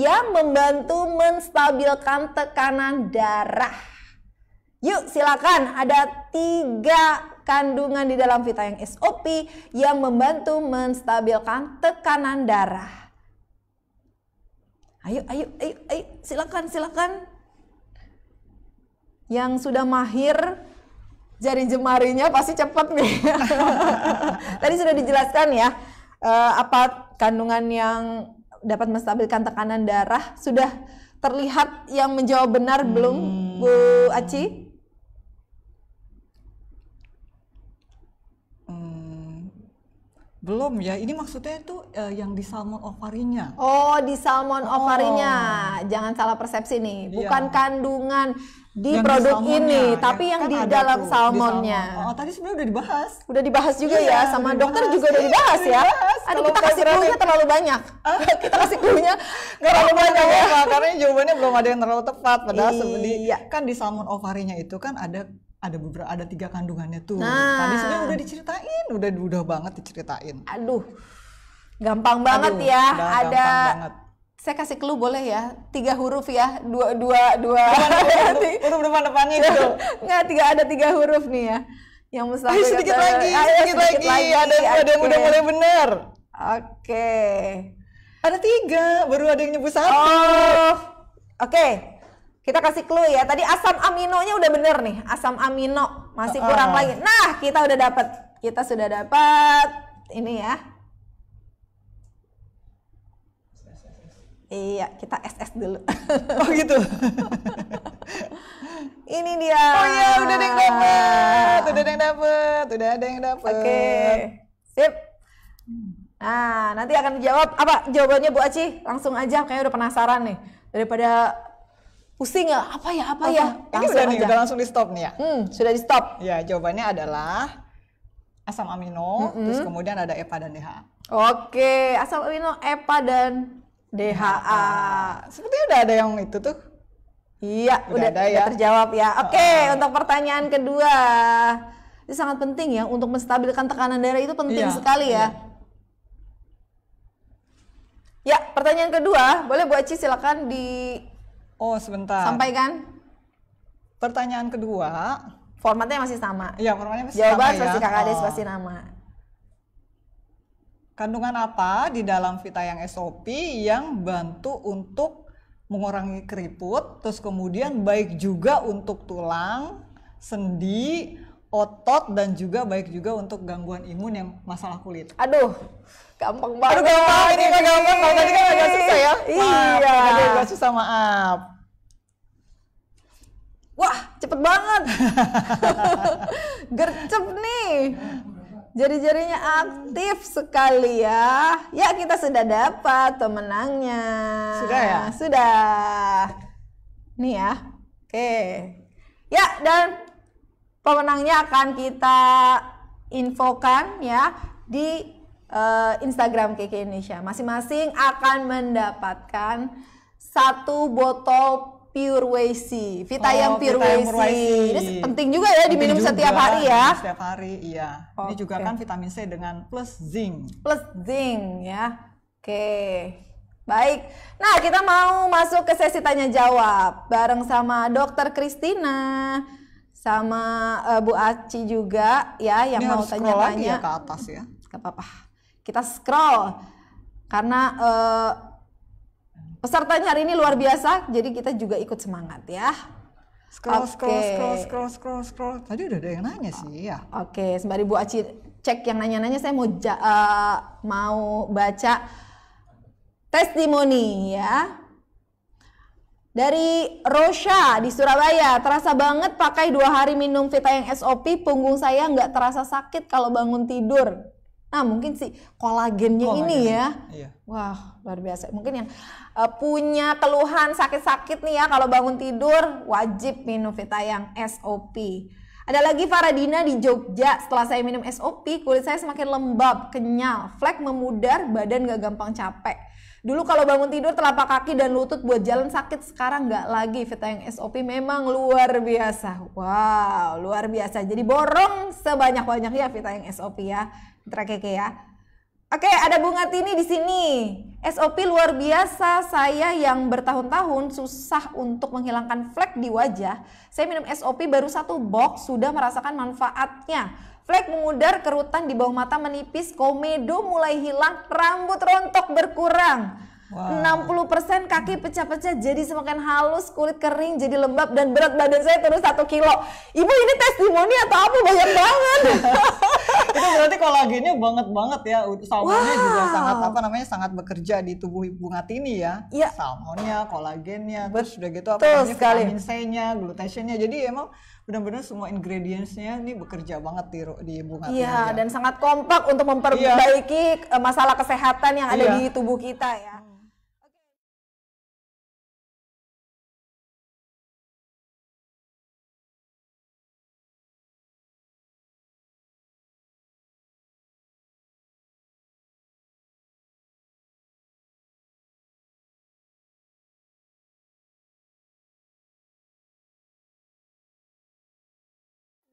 A: yang membantu menstabilkan tekanan darah. Yuk silakan, ada 3 kandungan di dalam Vita yang SOP yang membantu menstabilkan tekanan darah. Ayo, silakan. Yang sudah mahir jari jemarinya pasti cepat nih. Tadi sudah dijelaskan ya, apa kandungan yang dapat menstabilkan tekanan darah. Sudah terlihat yang menjawab benar belum, Bu Aci?
B: Belum ya, ini maksudnya itu yang di salmon ovarinya.
A: Oh, di salmon ovarinya. Jangan salah persepsi nih. Bukan
B: Iya.
A: kandungan di
B: Yang
A: produk
B: di salmonnya,
A: ini, tapi yang
B: kan
A: di
B: ada
A: dalam
B: tuh, di
A: salmonnya.
B: salmon. Oh, tadi sebenarnya udah dibahas.
A: Udah dibahas juga
B: Iya,
A: ya, sama
B: udah
A: dokter
B: dibahas.
A: juga udah
B: Iya,
A: dibahas
B: udah
A: ya.
B: dibahas.
A: Aduh,
B: Kalau
A: kita kasih
B: berarti-
A: clue-nya terlalu banyak. Kita kasih clue-nya
B: Terlalu banyak ya, karena jawabannya belum ada yang terlalu tepat. Padahal
A: Iya.
B: kan di salmon ovarinya itu kan ada beberapa, ada 3 kandungannya tuh.
A: Nah.
B: Tadi sebenarnya udah diceritain, udah banget diceritain.
A: Aduh, gampang banget
B: Aduh,
A: ya.
B: udah
A: Ada,
B: gampang banget.
A: saya kasih clue boleh ya? 3 huruf ya, dua.
B: Huruf depan-depannya gitu.
A: Nggak, ada 3 huruf nih ya. Yang mustahil.
B: Ayo sedikit lagi. Ada yang udah mulai bener.
A: Oke.
B: Ada 3, baru ada yang nyebut 1.
A: Oh, oke. Kita kasih clue ya. Tadi asam aminonya udah bener nih. Asam amino masih kurang lagi. Nah, kita udah dapat. Kita sudah dapat ini ya. Iya, kita SS dulu.
B: Oh gitu.
A: Ini dia.
B: Oh iya, udah ada yang dapet. Udah ada yang dapet.
A: Oke. Sip. Nah, nanti akan dijawab apa jawabannya Bu Aci? Langsung aja, kayaknya udah penasaran nih. Daripada pusing ya, apa ya?
B: Ini udah nih, udah langsung di stop nih ya.
A: Sudah di stop.
B: Ya, jawabannya adalah asam amino, terus kemudian ada EPA dan DHA.
A: Oke, asam amino, EPA dan DHA.
B: Sepertinya udah ada yang itu tuh.
A: Iya,
B: Udah ada ya.
A: terjawab ya. Oke, untuk pertanyaan kedua. Ini sangat penting ya, untuk menstabilkan tekanan darah itu penting
B: Iya,
A: sekali ya. Ya, pertanyaan kedua, boleh Bu Aci silakan
B: Oh, sebentar.
A: disampaikan.
B: Pertanyaan kedua.
A: Formatnya masih sama.
B: Iya, formatnya masih
A: Jawaban
B: sama ya.
A: spasi KKD spasi nama.
B: Kandungan apa di dalam Vita yang SOP yang bantu untuk mengurangi keriput, terus kemudian baik juga untuk tulang, sendi, otot, dan juga baik juga untuk gangguan imun yang masalah kulit.
A: Aduh, gampang banget.
B: Aduh gampang, ini mah gampang. Kalau tadi kan agak susah ya. Maaf,
A: Iya.
B: tadi agak susah, maaf.
A: Wah, cepet banget. Gercep nih. Jari-jarinya aktif sekali ya. Ya, kita sudah dapat pemenangnya.
B: Sudah ya?
A: Sudah. Nih ya. Oke. Ya, dan pemenangnya akan kita infokan ya di Instagram KK Indonesia. Masing-masing akan mendapatkan 1 botol Pure Whey C, Vita Pure Whey C. Ini penting juga ya diminum setiap hari ya.
B: Setiap hari, iya. Ini juga kan vitamin C dengan plus zinc.
A: Plus zinc ya. Oke. Baik. Nah, kita mau masuk ke sesi tanya jawab bareng sama Dokter Christina sama Bu Aci juga ya yang
B: Ini
A: mau
B: harus scroll lagi
A: tanya-tanya.
B: ya ke atas ya.
A: Gak apa-apa. Kita scroll karena pesertanya hari ini luar biasa, jadi kita juga ikut semangat ya.
B: Scroll.
A: Oke.
B: Tadi udah ada yang nanya sih ya.
A: Oke, sembari Bu Aci cek yang nanya-nanya, saya mau baca testimoni ya. Dari Rosha di Surabaya, terasa banget pakai 2 hari minum Vita yang SOP, punggung saya nggak terasa sakit kalau bangun tidur. Nah, mungkin sih kolagennya ini ya.
B: Iya.
A: Wah, luar biasa. Mungkin yang punya keluhan sakit-sakit nih ya kalau bangun tidur, wajib minum Vita yang SOP. Ada lagi Faradina di Jogja, setelah saya minum SOP, kulit saya semakin lembab, kenyal, flek memudar, badan gak gampang capek. Dulu kalau bangun tidur telapak kaki dan lutut buat jalan sakit, sekarang nggak lagi. Vita yang SOP memang luar biasa. Wow, luar biasa. Jadi borong sebanyak-banyaknya Vita yang SOP ya. Mitra Keke ya. Oke, ada Bunga Tini di sini. SOP luar biasa. Saya yang bertahun-tahun susah untuk menghilangkan flek di wajah. Saya minum SOP baru 1 box sudah merasakan manfaatnya. Flek memudar, kerutan di bawah mata menipis, komedo mulai hilang, rambut rontok berkurang. Wow. 60% kaki pecah-pecah jadi semakin halus, kulit kering jadi lembab, dan berat badan saya turun 1 kilo. Ibu, ini testimoni atau apa? Banyak banget.
B: Itu berarti kolagennya banget ya. Salmonnya juga sangat bekerja di tubuh Bunga Tini ya.
A: Iya.
B: Salmonnya, kolagennya, terus udah gitu vitamin C-nya, glutathione-nya. Jadi emang benar-benar semua ingredients-nya ini bekerja banget di Bunga Tini.
A: Iya, dan sangat kompak untuk memperbaiki masalah kesehatan yang ada di tubuh kita ya.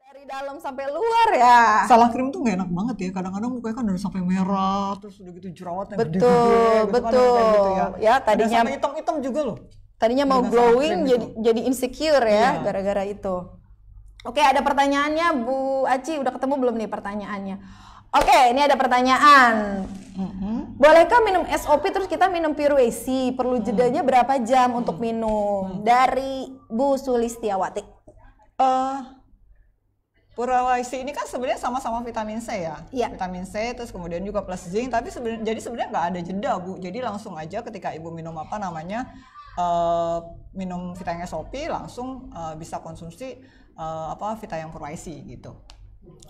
A: Dari dalam sampai luar ya.
B: Salah krim tuh gak enak banget ya. Kadang-kadang mukanya kan udah sampai merah, terus udah gitu jerawatnya
A: Betul,
B: gede-gede gitu
A: betul.
B: kan, gitu ya.
A: Ya, tadinya
B: sampai hitam-hitam juga loh.
A: Tadinya mau
B: Dengan
A: glowing
B: salah krim
A: jadi insecure ya
B: Iya.
A: gara-gara itu. Oke, ada pertanyaannya Bu Aci, udah ketemu belum nih pertanyaannya? Oke, ini ada pertanyaan. Bolehkah minum SOP terus kita minum Pure Whey C? Perlu jedanya berapa jam untuk minum? Dari Bu Sulistiawati.
B: Pure Whey C ini kan sebenarnya sama-sama vitamin C ya.
A: Iya.
B: Vitamin C terus kemudian juga plus zinc, tapi sebenarnya nggak ada jeda Bu. Jadi langsung aja ketika Ibu minum minum Vita yang SOP langsung bisa konsumsi Vita yang Pure Whey C gitu.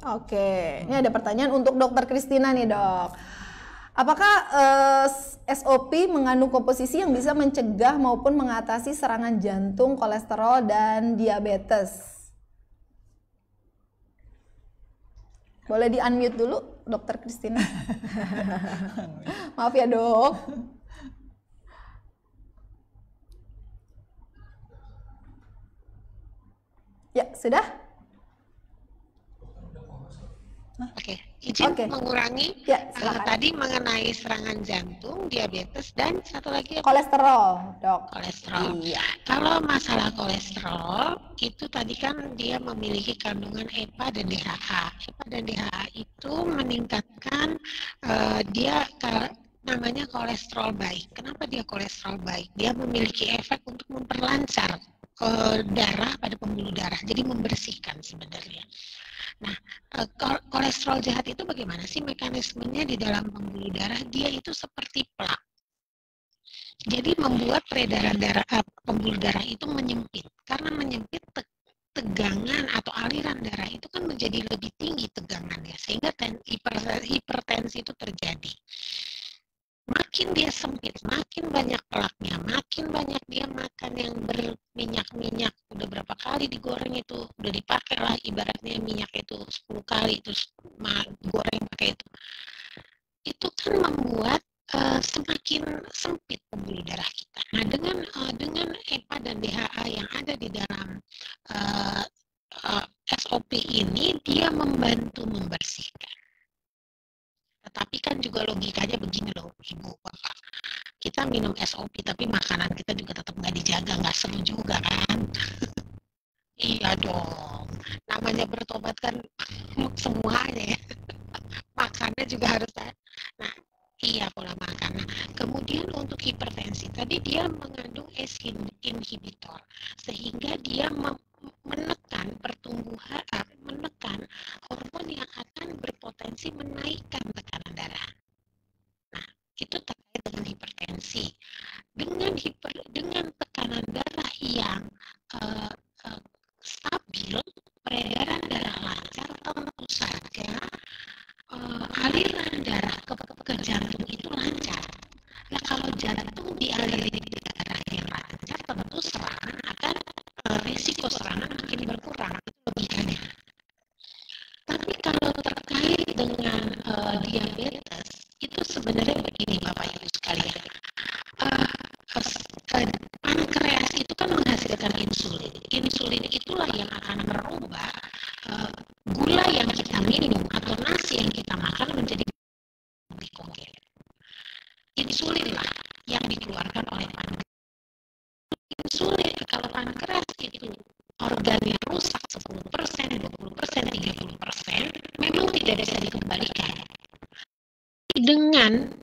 A: Oke, ini ada pertanyaan untuk Dokter Christina nih Dok. Apakah SOP mengandung komposisi yang bisa mencegah maupun mengatasi serangan jantung, kolesterol, dan diabetes? Boleh di unmute dulu, Dokter Christina. Maaf ya Dok. Ya, sudah?
D: Oke, izin mengurangi
A: Ya, silakan.
D: tadi mengenai serangan jantung, diabetes, dan satu lagi
A: Kolesterol, Dok.
D: kolesterol.
A: Iya.
D: Kalau masalah kolesterol itu tadi kan dia memiliki kandungan EPA dan DHA. EPA dan DHA itu meningkatkan namanya kolesterol baik. Kenapa dia kolesterol baik? Dia memiliki efek untuk memperlancar darah pada pembuluh darah, jadi membersihkan sebenarnya. Nah, kolesterol jahat itu bagaimana sih mekanismenya di dalam pembuluh darah? Dia itu seperti plak. Jadi membuat peredaran pembuluh darah itu menyempit. Karena menyempit, tegangan atau aliran darah itu kan menjadi lebih tinggi tegangannya, sehingga hipertensi itu terjadi. makin dia sempit, makin banyak lemaknya, makin banyak dia makan yang berminyak-minyak, udah berapa kali digoreng itu, udah dipakai lah ibaratnya minyak itu 10 kali terus goreng pakai itu kan membuat semakin sempit pembuluh darah kita. Nah, dengan EPA dan DHA yang ada di dalam SOP ini, dia membantu membersihkan. Tetapi kan juga logikanya begini loh, Ibu, Bapak. Kita minum SOP tapi makanan kita juga tetap nggak dijaga, nggak seru juga kan? Iya dong, namanya bertobat kan semuanya ya. Makannya juga harus. Nah, iya pola makan. Nah, kemudian untuk hipertensi tadi dia mengandung ACE inhibitor sehingga dia menekan pertumbuhan, menekan hormon yang akan berpotensi menaikkan tekanan darah. Nah, itu terkait dengan hipertensi. Dengan tekanan darah yang stabil, peredaran darah lancar, tentu saja aliran darah ke jantung itu lancar. Nah, kalau jantung dialiri darah yang lancar, tentu serangan akan risiko serangan makin berkurang. Itu logikanya. Tapi kalau terkait dengan diabetes, itu sebenarnya begini Bapak Ibu sekalian. Pankreas itu kan menghasilkan insulin. Insulin itulah yang akan merubah gula yang kita minum atau nasi yang kita makan menjadi glikogen. Insulin lah yang dikeluarkan oleh pankreas. Insulin kalau pankreas itu organnya rusak 10%, 20%, 30%, memang tidak bisa dikembalikan. Dengan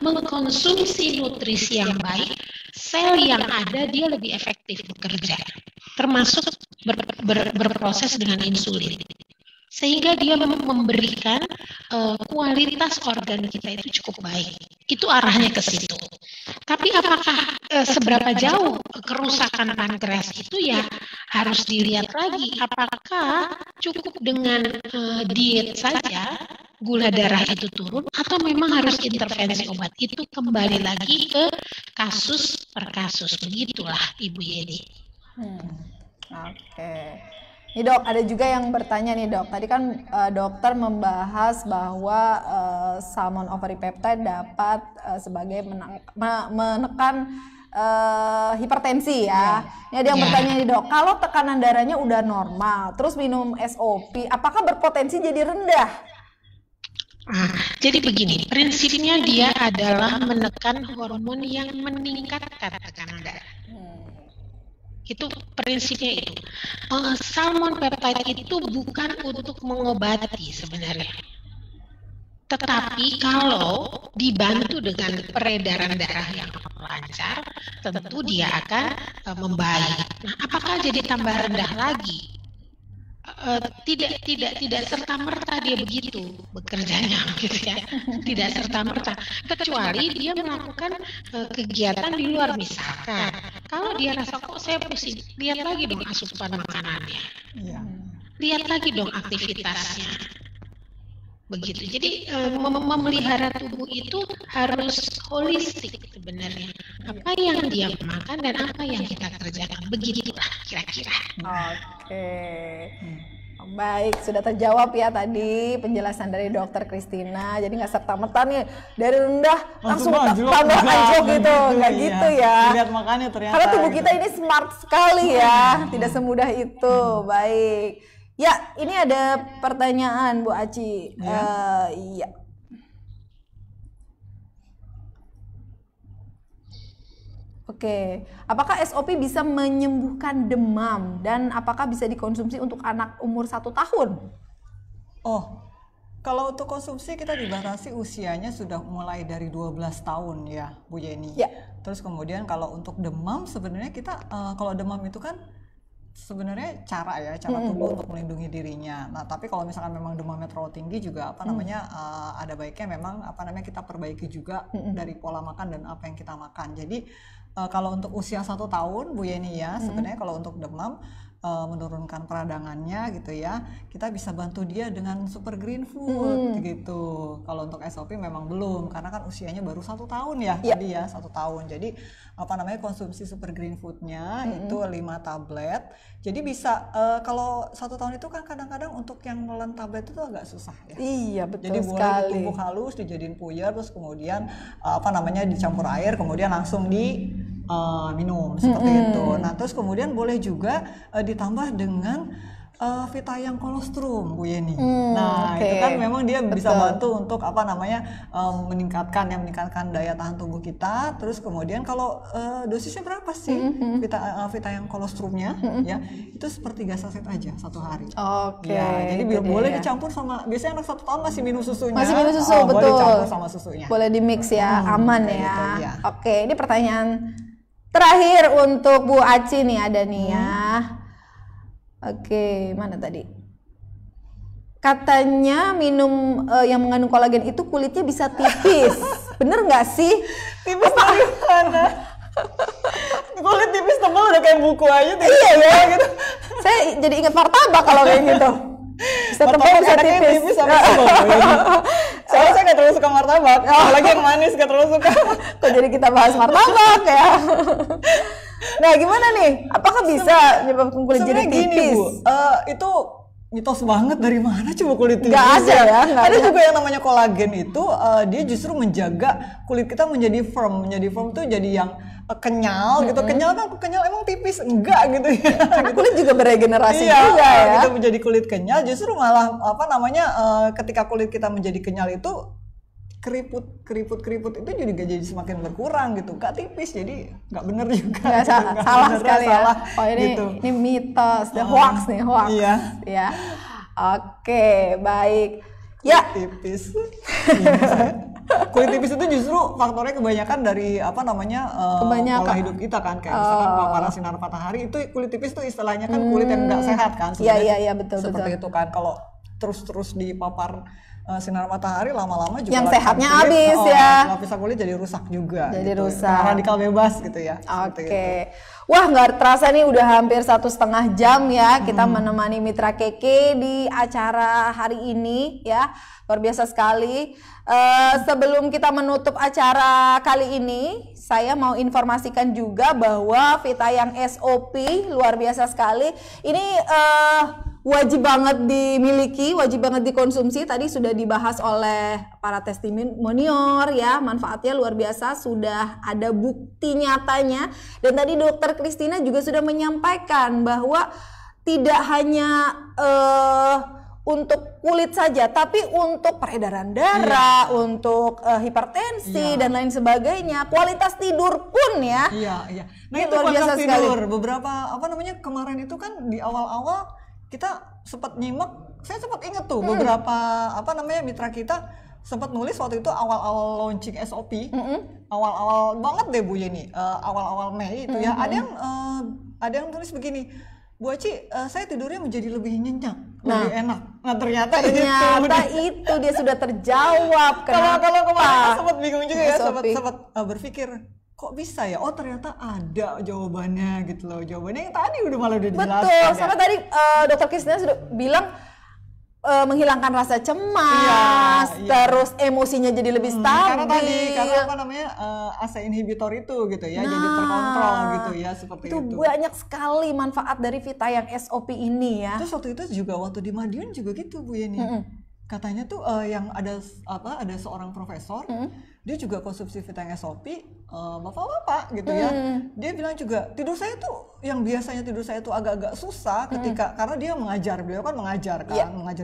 D: mengkonsumsi nutrisi yang baik, sel yang ada dia lebih efektif bekerja, termasuk berproses dengan insulin, sehingga dia memberikan kualitas organ kita itu cukup baik. Itu arahnya ke situ. Tapi apakah seberapa jauh kerusakan pankreas itu ya harus dilihat lagi. Apakah cukup dengan diet saja gula darah itu turun atau memang harus intervensi obat? Itu kembali lagi ke kasus per kasus. Begitulah Ibu Yeni.
A: Oke. Nih Dok, ada juga yang bertanya nih Dok. Tadi kan dokter membahas bahwa salmon ovary peptide dapat sebagai menekan hipertensi ya. Ini ada yang bertanya nih Dok, kalau tekanan darahnya udah normal, terus minum SOP, apakah berpotensi jadi rendah?
D: Jadi begini, prinsipnya dia adalah menekan hormon yang meningkatkan tekanan darah. Itu prinsipnya itu. Salmon peptide itu bukan untuk mengobati sebenarnya. Tetapi kalau dibantu dengan peredaran darah yang lancar, tentu dia akan membaik. Nah, apakah jadi tambah rendah lagi? Tidak serta merta dia begitu bekerjanya gitu ya, tidak serta merta, kecuali dia melakukan kegiatan di luar. Misalkan kalau dia rasa kok saya pusing, lihat lagi dong asupan makanannya, lihat lagi dong aktivitasnya, begitu. Jadi memelihara tubuh itu harus holistik sebenarnya, apa yang dia makan dan apa yang kita kerjakan, begitulah kira-kira.
A: Oke. Baik, sudah terjawab ya tadi penjelasan dari Dokter Christina. Jadi nggak serta-merta nih dari rendah langsung tambah anjlok gitu, nggak gitu ya.
B: Lihat makannya ternyata.
A: Karena tubuh kita ini smart sekali ya, tidak semudah itu. Baik. Ya, ini ada pertanyaan Bu Aci. Iya. Oke, apakah SOP bisa menyembuhkan demam dan apakah bisa dikonsumsi untuk anak umur 1 tahun?
B: Oh, kalau untuk konsumsi kita dibatasi usianya sudah mulai dari 12 tahun ya Bu Yeni.
A: Ya.
B: Terus kemudian kalau untuk demam sebenarnya kita kalau demam itu kan sebenarnya cara tubuh untuk melindungi dirinya. Nah, tapi kalau misalkan memang demamnya terlalu tinggi juga ada baiknya memang kita perbaiki juga dari pola makan dan apa yang kita makan. Jadi kalau untuk usia 1 tahun Bu Yeni ya, sebenarnya kalau untuk demam menurunkan peradangannya gitu ya, kita bisa bantu dia dengan super green food gitu. Kalau untuk SOP memang belum, karena kan usianya baru 1 tahun ya tadi ya, 1 tahun. Jadi konsumsi super green foodnya itu 5 tablet. Jadi bisa kalau 1 tahun itu kan kadang-kadang untuk yang nelen tablet itu agak susah ya.
A: Iya, betul
B: Jadi
A: sekali.
B: boleh ditumbuk halus, dijadiin puyer, terus kemudian dicampur air, kemudian langsung minum seperti itu. Nah, terus kemudian boleh juga ditambah dengan Vitayang Colostrum, Bu Yeni. Nah, itu kan memang dia bisa bantu untuk meningkatkan daya tahan tubuh kita. Terus kemudian kalau dosisnya berapa sih Vitayang Colostrumnya? Ya, itu sepertiga saset aja 1 hari.
A: Oke.
B: Ya, jadi boleh dicampur sama, biasanya anak 1 tahun masih minum susunya.
A: Masih minum susu, betul.
B: Boleh dicampur sama susunya.
A: Boleh di mix ya, aman ya.
B: Gitu, ya.
A: Oke, ini pertanyaan terakhir untuk Bu Aci nih ada nih ya. Oke, mana tadi? Katanya minum yang mengandung kolagen itu kulitnya bisa tipis. Bener nggak sih?
B: Tipis dari mana? Kulit tipis tebal udah kayak buku aja.
A: Iya ya gitu. Saya jadi ingat martabak kalau kayak gitu. Bisa tebal bisa tipis.
B: Soalnya saya nggak terlalu suka martabak, apalagi yang manis nggak terlalu suka.
A: Kok jadi kita bahas martabak ya? Nah, gimana nih? Apakah bisa menyebabkan kulit jadi tipis?
B: Gini, Bu, itu mitos banget. Dari mana coba kulit tipis?
A: Nggak ada ya?
B: Ada juga yang namanya kolagen itu, dia justru menjaga kulit kita menjadi firm. Menjadi firm tuh jadi yang kenyal gitu. Kenyal emang tipis? Enggak gitu ya.
A: Karena kulit juga beregenerasi
B: iya,
A: juga ya.
B: Kita menjadi kulit kenyal, justru malah ketika kulit kita menjadi kenyal itu keriput itu jadi semakin berkurang gitu, gak tipis, jadi nggak bener juga.
A: Nggak salah sekali ya. Oh
B: gitu.
A: ini mitos, hoax nih, hoax.
B: Iya.
A: Ya. Oke, baik. Ya.
B: Tipis. Kulit tipis itu justru faktornya kebanyakan dari pola hidup kita kan, kayak misalkan paparan sinar matahari itu kulit tipis itu istilahnya kan kulit yang nggak sehat kan.
A: Iya betul.
B: Seperti itu kan, kalau terus dipapar sinar matahari lama-lama juga
A: yang sehatnya habis ya.
B: Lapisan kulit jadi rusak juga.
A: Jadi
B: gitu.
A: rusak.
B: Karena radikal bebas gitu ya.
A: Oke. Wah, nggak terasa nih udah hampir 1,5 jam ya kita menemani Mitra Keke di acara hari ini ya. Luar biasa sekali. Sebelum kita menutup acara kali ini, saya mau informasikan juga bahwa Vitayang SOP luar biasa sekali. Ini wajib banget dimiliki, wajib banget dikonsumsi. Tadi sudah dibahas oleh para testimonior ya, manfaatnya luar biasa, sudah ada bukti nyatanya. Dan tadi Dokter Christina juga sudah menyampaikan bahwa tidak hanya untuk kulit saja, tapi untuk peredaran darah, untuk hipertensi dan lain sebagainya. Kualitas tidur pun ya.
B: Iya. Nah,
A: ini
B: itu
A: luar biasa
B: kualitas
A: sekali.
B: tidur. Beberapa kemarin itu kan di awal-awal kita sempat nyimak, saya sempat inget tuh beberapa mitra kita sempat nulis waktu itu awal-awal launching SOP, awal-awal banget deh Bu Yeni, awal-awal Mei itu ya, ada yang tulis begini, Bu Aci, saya tidurnya menjadi lebih nyenyak, lebih enak. Nah ternyata
A: itu dia sudah terjawab.
B: Kalau kemarin sempat bingung juga ya, sempat berpikir, kok bisa ya? Oh ternyata ada jawabannya gitu loh. Jawabannya yang tadi udah dijelaskan.
A: Betul, sama tadi Dokter Christina sudah bilang menghilangkan rasa cemas, terus emosinya jadi lebih stabil.
B: Karena ACE inhibitor itu gitu ya, jadi terkontrol gitu ya, seperti itu.
A: Itu banyak sekali manfaat dari Vitayang SOP ini ya.
B: Terus waktu itu juga waktu di Madiun juga gitu Bu Yeni. Katanya tuh yang ada seorang profesor, dia juga konsumsi Vitayang SOP, bapak-bapak gitu ya. Dia bilang juga tidur saya tuh yang biasanya tidur saya tuh agak-agak susah karena dia beliau kan mengajar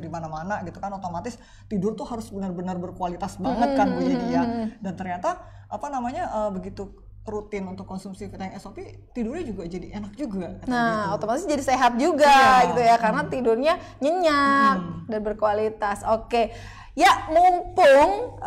B: di mana-mana gitu kan, otomatis tidur tuh harus benar-benar berkualitas banget kan Bu Yeni ya. Dan ternyata begitu rutin untuk konsumsi Vitayang SOP, tidurnya juga jadi enak juga.
A: Nah, gitu. Otomatis jadi sehat juga gitu ya, karena tidurnya nyenyak dan berkualitas. Oke, ya mumpung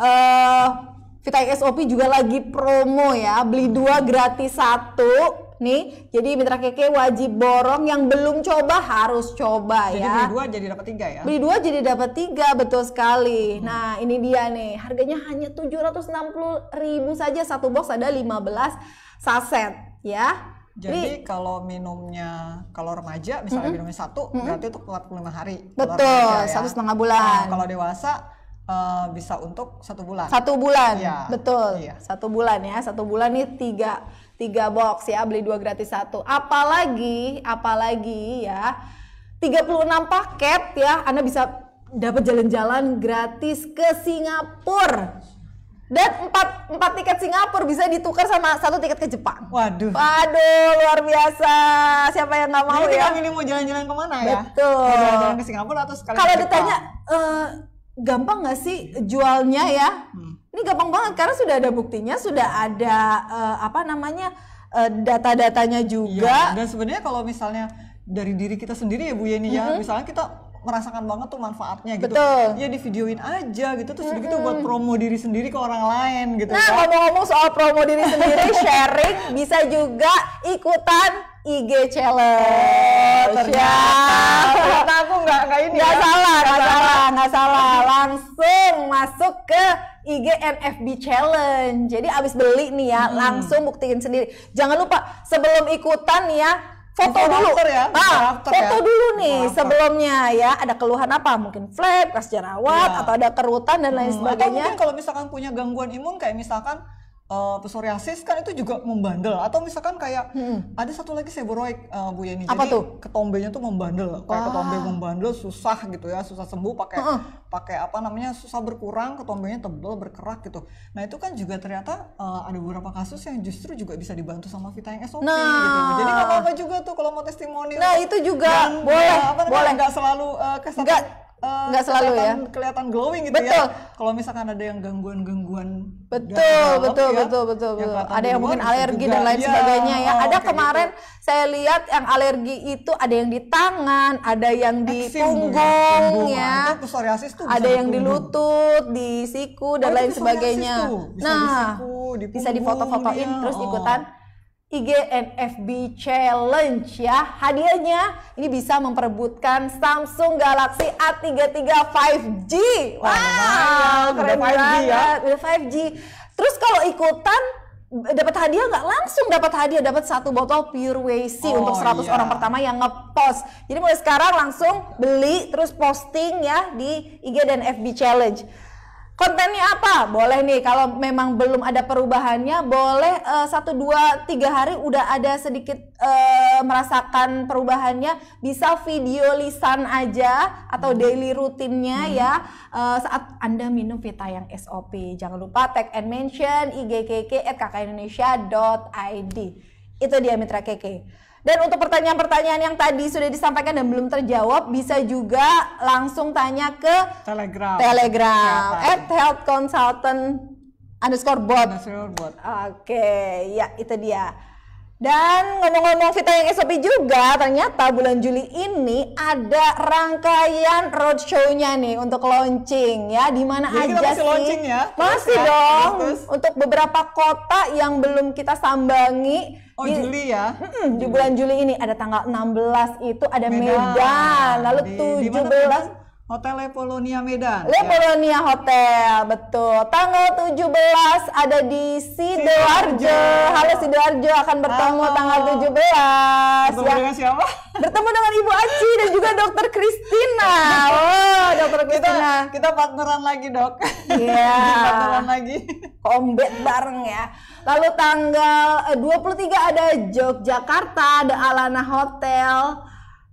A: Vitayang SOP juga lagi promo ya, beli 2 gratis 1 nih. Jadi Mitra Keke wajib borong, yang belum coba harus coba
B: jadi
A: ya.
B: Beli 2 jadi dapat 3 ya.
A: Beli 2 jadi dapat 3, betul sekali. Nah, ini dia nih. Harganya hanya 760.000 saja, satu box ada 15 saset ya.
B: Jadi kalau minumnya, kalau remaja misalnya minumnya 1, berarti untuk 45 hari.
A: Betul, 1,5 bulan.
B: Kalau dewasa bisa untuk 1 bulan.
A: 1 bulan,
B: Iya.
A: betul.
B: Iya.
A: 1 bulan ya, 1 bulan nih 3 box ya, beli 2 gratis 1. Apalagi ya, 36 paket ya, Anda bisa dapat jalan-jalan gratis ke Singapura. Dan 4 tiket Singapura bisa ditukar sama 1 tiket ke Jepang.
B: Waduh.
A: Waduh, luar biasa. Siapa yang nggak mau
B: Jadi
A: ya?
B: kita milih mau jalan-jalan kemana ya?
A: Betul.
B: Mau jalan-jalan ke Singapura atau sekalian
A: Kalau
B: ke Jepang?
A: ditanya gampang nggak sih jualnya ya? Ini gampang banget karena sudah ada buktinya, sudah ada data-datanya juga.
B: Iya, dan sebenarnya kalau misalnya dari diri kita sendiri ya Bu Yeni ya, misalnya kita merasakan banget tuh manfaatnya gitu.
A: Betul.
B: Ya di videoin aja gitu, terus gitu buat promo diri sendiri ke orang lain gitu.
A: Nah,
B: ya.
A: ngomong-ngomong soal promo diri sendiri, sharing, bisa juga ikutan IG challenge.
B: Ternyata aku nggak ini
A: Nggak
B: ya.
A: nggak salah. Langsung masuk ke IG NFB Challenge. Jadi abis beli nih ya, langsung buktiin sendiri. Jangan lupa sebelum ikutan nih ya, foto
B: Before
A: dulu.
B: after ya, before after
A: Foto
B: ya.
A: dulu nih
B: Before after.
A: sebelumnya ya. Ada keluhan apa? Mungkin flek, bekas jerawat,
B: Iya.
A: atau ada kerutan dan lain
B: Atau
A: sebagainya.
B: mungkin kalau misalkan punya gangguan imun kayak misalkan psoriasis kan itu juga membandel, atau misalkan kayak ada satu lagi seborrheic Bu Yeni.
A: Apa
B: Jadi
A: tuh?
B: ketombenya tuh membandel, kayak ketombe membandel susah gitu ya, susah sembuh pakai apa namanya, susah berkurang, ketombenya tebal berkerak gitu. Nah itu kan juga ternyata ada beberapa kasus yang justru juga bisa dibantu sama Vita yang SOP gitu. Jadi nggak apa-apa juga tuh kalau mau testimoni.
A: Nah, itu juga boleh.
B: Nggak selalu
A: Nggak selalu ya.
B: kelihatan glowing gitu
A: Betul.
B: ya. Kalau misalkan ada yang gangguan-gangguan
A: Betul.
B: kelihatan
A: Ada
B: di
A: yang
B: luar
A: mungkin
B: bisa
A: alergi
B: juga.
A: dan lain
B: Iya,
A: sebagainya ya. Ada
B: kayak
A: kemarin
B: gitu.
A: saya lihat yang alergi itu ada yang di tangan, ada yang di
B: Eksim,
A: punggung
B: ya.
A: ya.
B: Itu psoriasis tuh bisa
A: Ada
B: di
A: yang di
B: punggung.
A: lutut, di siku dan
B: Oh,
A: lain
B: itu psoriasis
A: sebagainya.
B: tuh. Bisa di
A: Nah,
B: siku, di
A: bisa
B: punggung
A: difoto-fotoin
B: dia.
A: terus
B: Oh.
A: ikutan IG NFB Challenge ya. Hadiahnya ini bisa memperebutkan Samsung Galaxy A33 5G.
B: lumayan.
A: Keren
B: Udah 5G
A: banget.
B: ya.
A: Udah 5G. Terus kalau ikutan dapat hadiah nggak langsung dapat hadiah, dapat 1 botol Pure WC
B: Oh,
A: untuk 100
B: iya.
A: orang pertama yang ngepost. Jadi mulai sekarang langsung beli terus posting ya di IG dan FB Challenge. Kontennya apa? Boleh nih kalau memang belum ada perubahannya, boleh 1, 2, 3 hari udah ada sedikit merasakan perubahannya, bisa video lisan aja atau daily rutinnya ya saat Anda minum Vita yang SOP. Jangan lupa tag and mention igkk@kkindonesia.id. Itu dia Mitra Keke. Dan untuk pertanyaan-pertanyaan yang tadi sudah disampaikan dan belum terjawab, bisa juga langsung tanya ke
B: Telegram.
A: @healthconsultant_bot. Oke, ya itu dia. Dan ngomong-ngomong Vita yang SOP juga, ternyata bulan Juli ini ada rangkaian roadshow-nya nih untuk launching ya. Di mana
B: Jadi
A: aja
B: kita masih
A: sih?
B: launching ya?
A: Masih
B: Terus ya?
A: dong.
B: Terus.
A: Untuk beberapa kota yang belum kita sambangi.
B: Oh, Juli ya.
A: Di bulan Juli ini ada tanggal 16 itu ada
B: Medan.
A: Medan, lalu
B: Di mana
A: 17
B: tuh? Hotel Lepolonia Medan.
A: Lepolonia Hotel, betul. Tanggal 17 ada di Sidoarjo. Halo Sidoarjo, akan bertemu
B: Halo.
A: tanggal 17
B: Bertemu
A: ya.
B: dengan siapa?
A: Bertemu dengan Ibu Aci dan juga Dokter Christina. Oh, Dokter Christina.
B: Kita partneran lagi, Dok.
A: Iya.
B: Partneran lagi.
A: Kombet bareng ya. Lalu tanggal 23 ada Yogyakarta, ada Alana Hotel.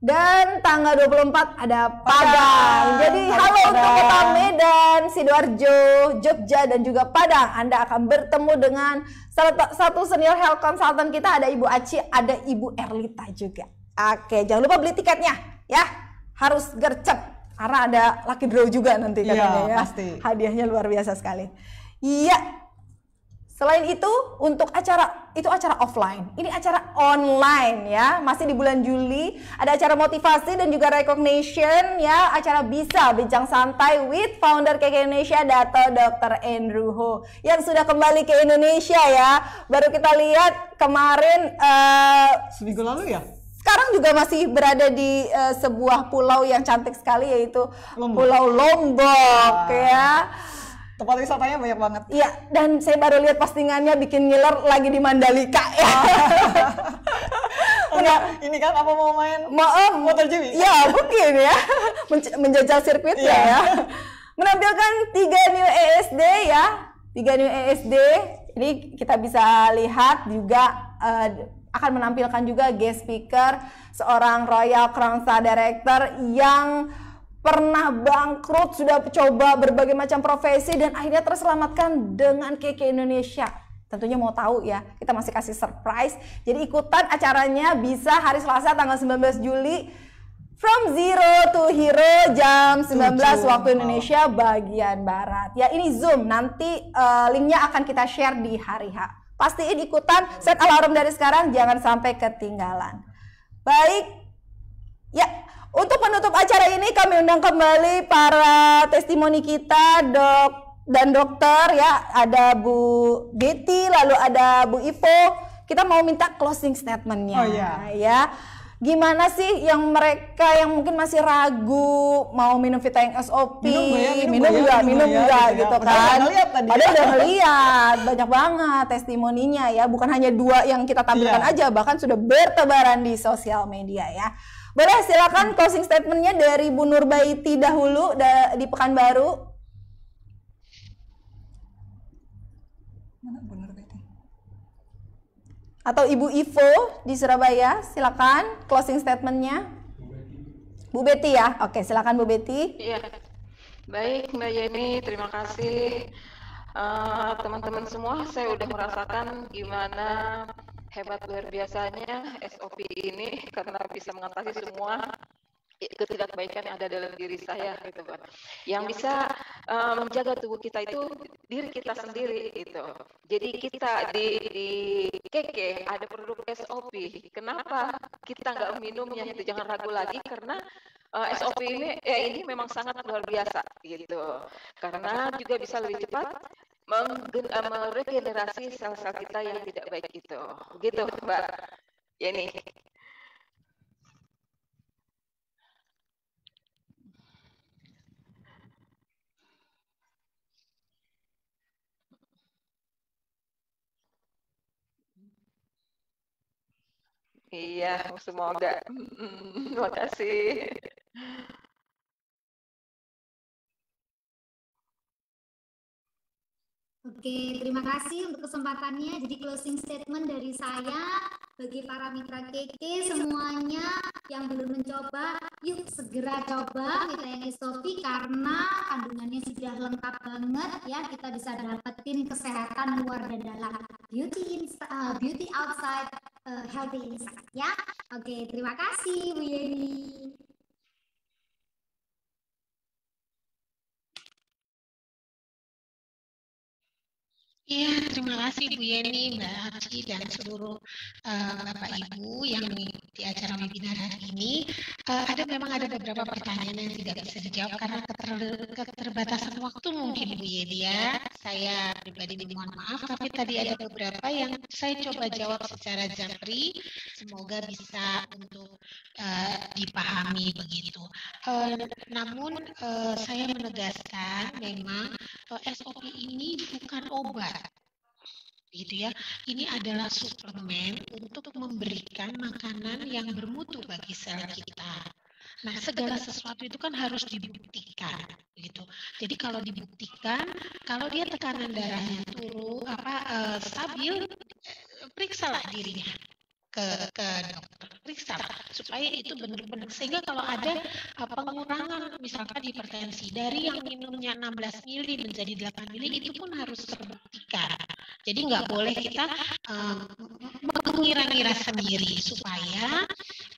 A: Dan tanggal 24 ada Padang. Jadi halo untuk kota Medan, Sidoarjo, Jogja dan juga Padang. Anda akan bertemu dengan salah satu senior health consultant kita, ada Ibu Aci, ada Ibu Erlita juga. Oke, jangan lupa beli tiketnya ya. Harus gercep karena ada lucky draw juga nanti katanya ya.
B: Pasti.
A: Hadiahnya luar biasa sekali. Iya. Selain itu, untuk acara offline, ini acara online ya, masih di bulan Juli, ada acara motivasi dan juga recognition ya, acara bisa bincang santai with founder KK Indonesia, Dato Dr. Andrew Ho, yang sudah kembali ke Indonesia ya, baru kita lihat kemarin,
B: Seminggu lalu ya?
A: sekarang juga masih berada di sebuah pulau yang cantik sekali, yaitu
B: Lombok.
A: Pulau Lombok ya.
B: Tempat wisatanya banyak banget.
A: Iya, dan saya baru lihat postingannya bikin ngiler lagi di Mandalika ya.
B: Enggak, ini kan apa mau main MotoGP?
A: Ya mungkin ya, menjajal sirkuitnya ya. Menampilkan 3 new ESD ya, 3 new ESD. Ini kita bisa lihat juga akan menampilkan juga guest speaker seorang Royal Crown Star Director yang pernah bangkrut, sudah coba berbagai macam profesi dan akhirnya terselamatkan dengan KK Indonesia. Tentunya mau tahu ya, kita masih kasih surprise. Jadi ikutan acaranya bisa hari Selasa tanggal 19 Juli from Zero to Hero jam 19 waktu Indonesia bagian Barat. Ya ini Zoom, nanti linknya akan kita share di hari H. Pastiin ikutan, set alarm dari sekarang, jangan sampai ketinggalan. Baik, ya untuk penutup acara ini kami undang kembali para testimoni kita, dok dan dokter ya. Ada Bu Betty, lalu ada Bu Ivo. Kita mau minta closing statementnya. Ya. Gimana sih yang mereka yang mungkin masih ragu mau minum Vitaeng SOP, minum enggak gitu kan. Padahal udah ngeliat banyak banget testimoninya ya, bukan hanya 2 yang kita tampilkan aja, bahkan sudah bertebaran di sosial media ya. Boleh silakan closing statementnya dari Bu Nurbaiti dahulu di Pekanbaru. Atau Ibu Ivo di Surabaya, silakan closing statementnya. Bu Betty ya, oke silakan Bu Betty.
C: Iya, baik Mbak Yeni, terima kasih teman-teman semua. Saya udah merasakan gimana hebat luar biasanya SOP ini karena bisa mengatasi semua ketidakbaikan yang ada dalam diri saya gitu Pak. Yang bisa menjaga tubuh kita itu diri kita sendiri itu. Jadi kita di KK ada produk SOP. Kenapa kita nggak minumnya itu? Jangan ragu lagi karena SOP ini memang sangat luar biasa gitu. Karena juga bisa lebih cepat meregenerasi sel-sel kita yang tidak baik itu. Gitu Mbak Yeni. Iya, semoga. Terima kasih.
E: Oke, terima kasih untuk kesempatannya. Jadi closing statement dari saya bagi para mitra KK semuanya yang belum mencoba, yuk segera coba Vitaeng SOP karena kandungannya sudah lengkap banget ya. Kita bisa dapetin kesehatan luar dan dalam, beauty outside, healthy inside ya. Oke, terima kasih Bu Yeni.
D: Iya, terima kasih Bu Yeni, Mbak Arci, dan seluruh Bapak Ibu yang di acara webinar hari ini. Memang ada beberapa pertanyaan yang tidak bisa dijawab karena keterbatasan waktu mungkin Bu Yeni ya. Saya pribadi mohon maaf, tapi tadi ada beberapa yang saya coba jawab secara japri. Semoga bisa untuk dipahami begitu. Namun saya menegaskan memang SOP ini bukan obat. Gitu ya. Ini adalah suplemen untuk memberikan makanan yang bermutu bagi sel kita. Nah, segala sesuatu itu kan harus dibuktikan, gitu. Jadi kalau dibuktikan, kalau dia tekanan darahnya turun, stabil, periksalah dirinya ke dokter, periksa supaya itu benar-benar, sehingga kalau ada pengurangan misalkan hipertensi dari yang minumnya 16 mili menjadi 8 mili itu pun harus terbuktikan. Jadi nggak boleh kita mengira-ngira sendiri supaya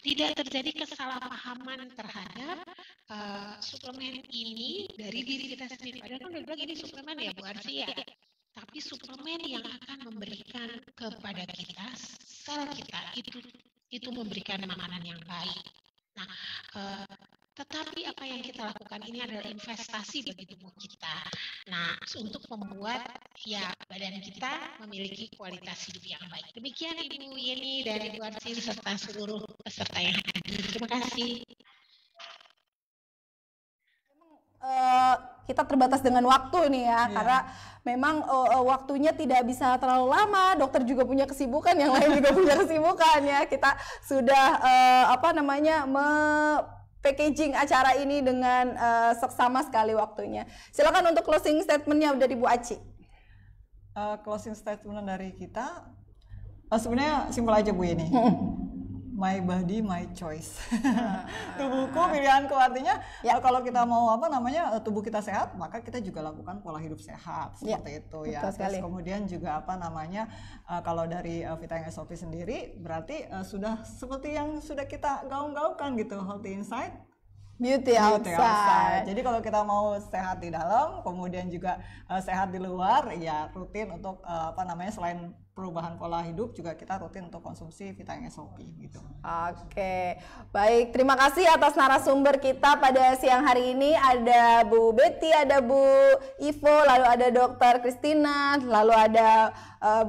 D: tidak terjadi kesalahpahaman terhadap suplemen ini dari diri kita sendiri. Padahal kan udah bilang ini suplemen ya Bu Arsi ya. Tapi suplemen yang akan memberikan kepada kita, sel kita itu memberikan makanan yang baik. Nah, tetapi apa yang kita lakukan ini adalah investasi bagi tubuh kita. Nah, untuk membuat ya badan kita memiliki kualitas hidup yang baik. Demikian Ibu Yeni dan Ibu Arsi serta seluruh peserta yang hadir. Terima kasih.
A: kita terbatas dengan waktu nih ya, karena memang waktunya tidak bisa terlalu lama. Dokter juga punya kesibukan, yang lain juga punya kesibukan ya. Kita sudah packaging acara ini dengan seksama sekali waktunya. Silakan untuk closing statementnya dari Bu Aci.
B: Closing statement dari kita sebenarnya simpel aja Bu ini. My body, my choice. Tubuhku, pilihanku. Artinya kalau kita mau tubuh kita sehat, maka kita juga lakukan pola hidup sehat seperti itu ya. Terus kemudian juga kalau dari Vita Young SOP sendiri berarti sudah seperti yang sudah kita gaung-gaungkan gitu, healthy inside,
A: beauty outside.
B: Jadi kalau kita mau sehat di dalam, kemudian juga sehat di luar, ya rutin untuk selain perubahan pola hidup juga kita rutin untuk konsumsi Vita Young SOP gitu.
A: Oke, baik. Terima kasih atas narasumber kita pada siang hari ini. Ada Bu Betty, ada Bu Ivo, lalu ada Dokter Christina, lalu ada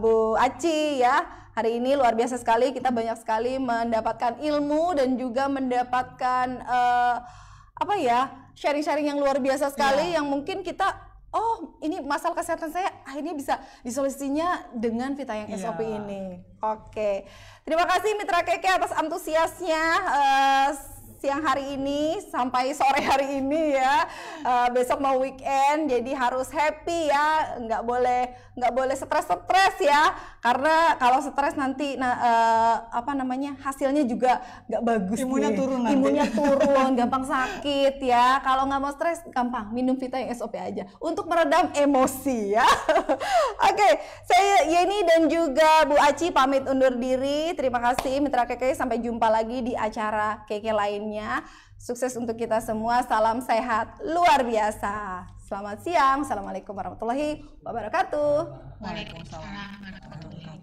A: Bu Aci ya. Hari ini luar biasa sekali, kita banyak sekali mendapatkan ilmu dan juga mendapatkan sharing-sharing yang luar biasa sekali yang mungkin kita ini masalah kesehatan saya akhirnya bisa disolusinya dengan Vita Young SOP ini. Oke. Terima kasih Mitra Keke atas antusiasnya siang hari ini sampai sore hari ini ya. Besok mau weekend, jadi harus happy ya, nggak boleh stres ya, karena kalau stres nanti hasilnya juga nggak bagus. Imunnya turun, gampang sakit ya. Kalau nggak mau stres, gampang minum Vita Young SOP aja untuk meredam emosi ya. Oke, saya Yeni dan juga Bu Aci pamit undur diri. Terima kasih Mitra Keke, sampai jumpa lagi di acara Keke lainnya. Sukses untuk kita semua, salam sehat luar biasa. Selamat siang, assalamualaikum warahmatullahi wabarakatuh.
D: Waalaikumsalam warahmatullahi wabarakatuh.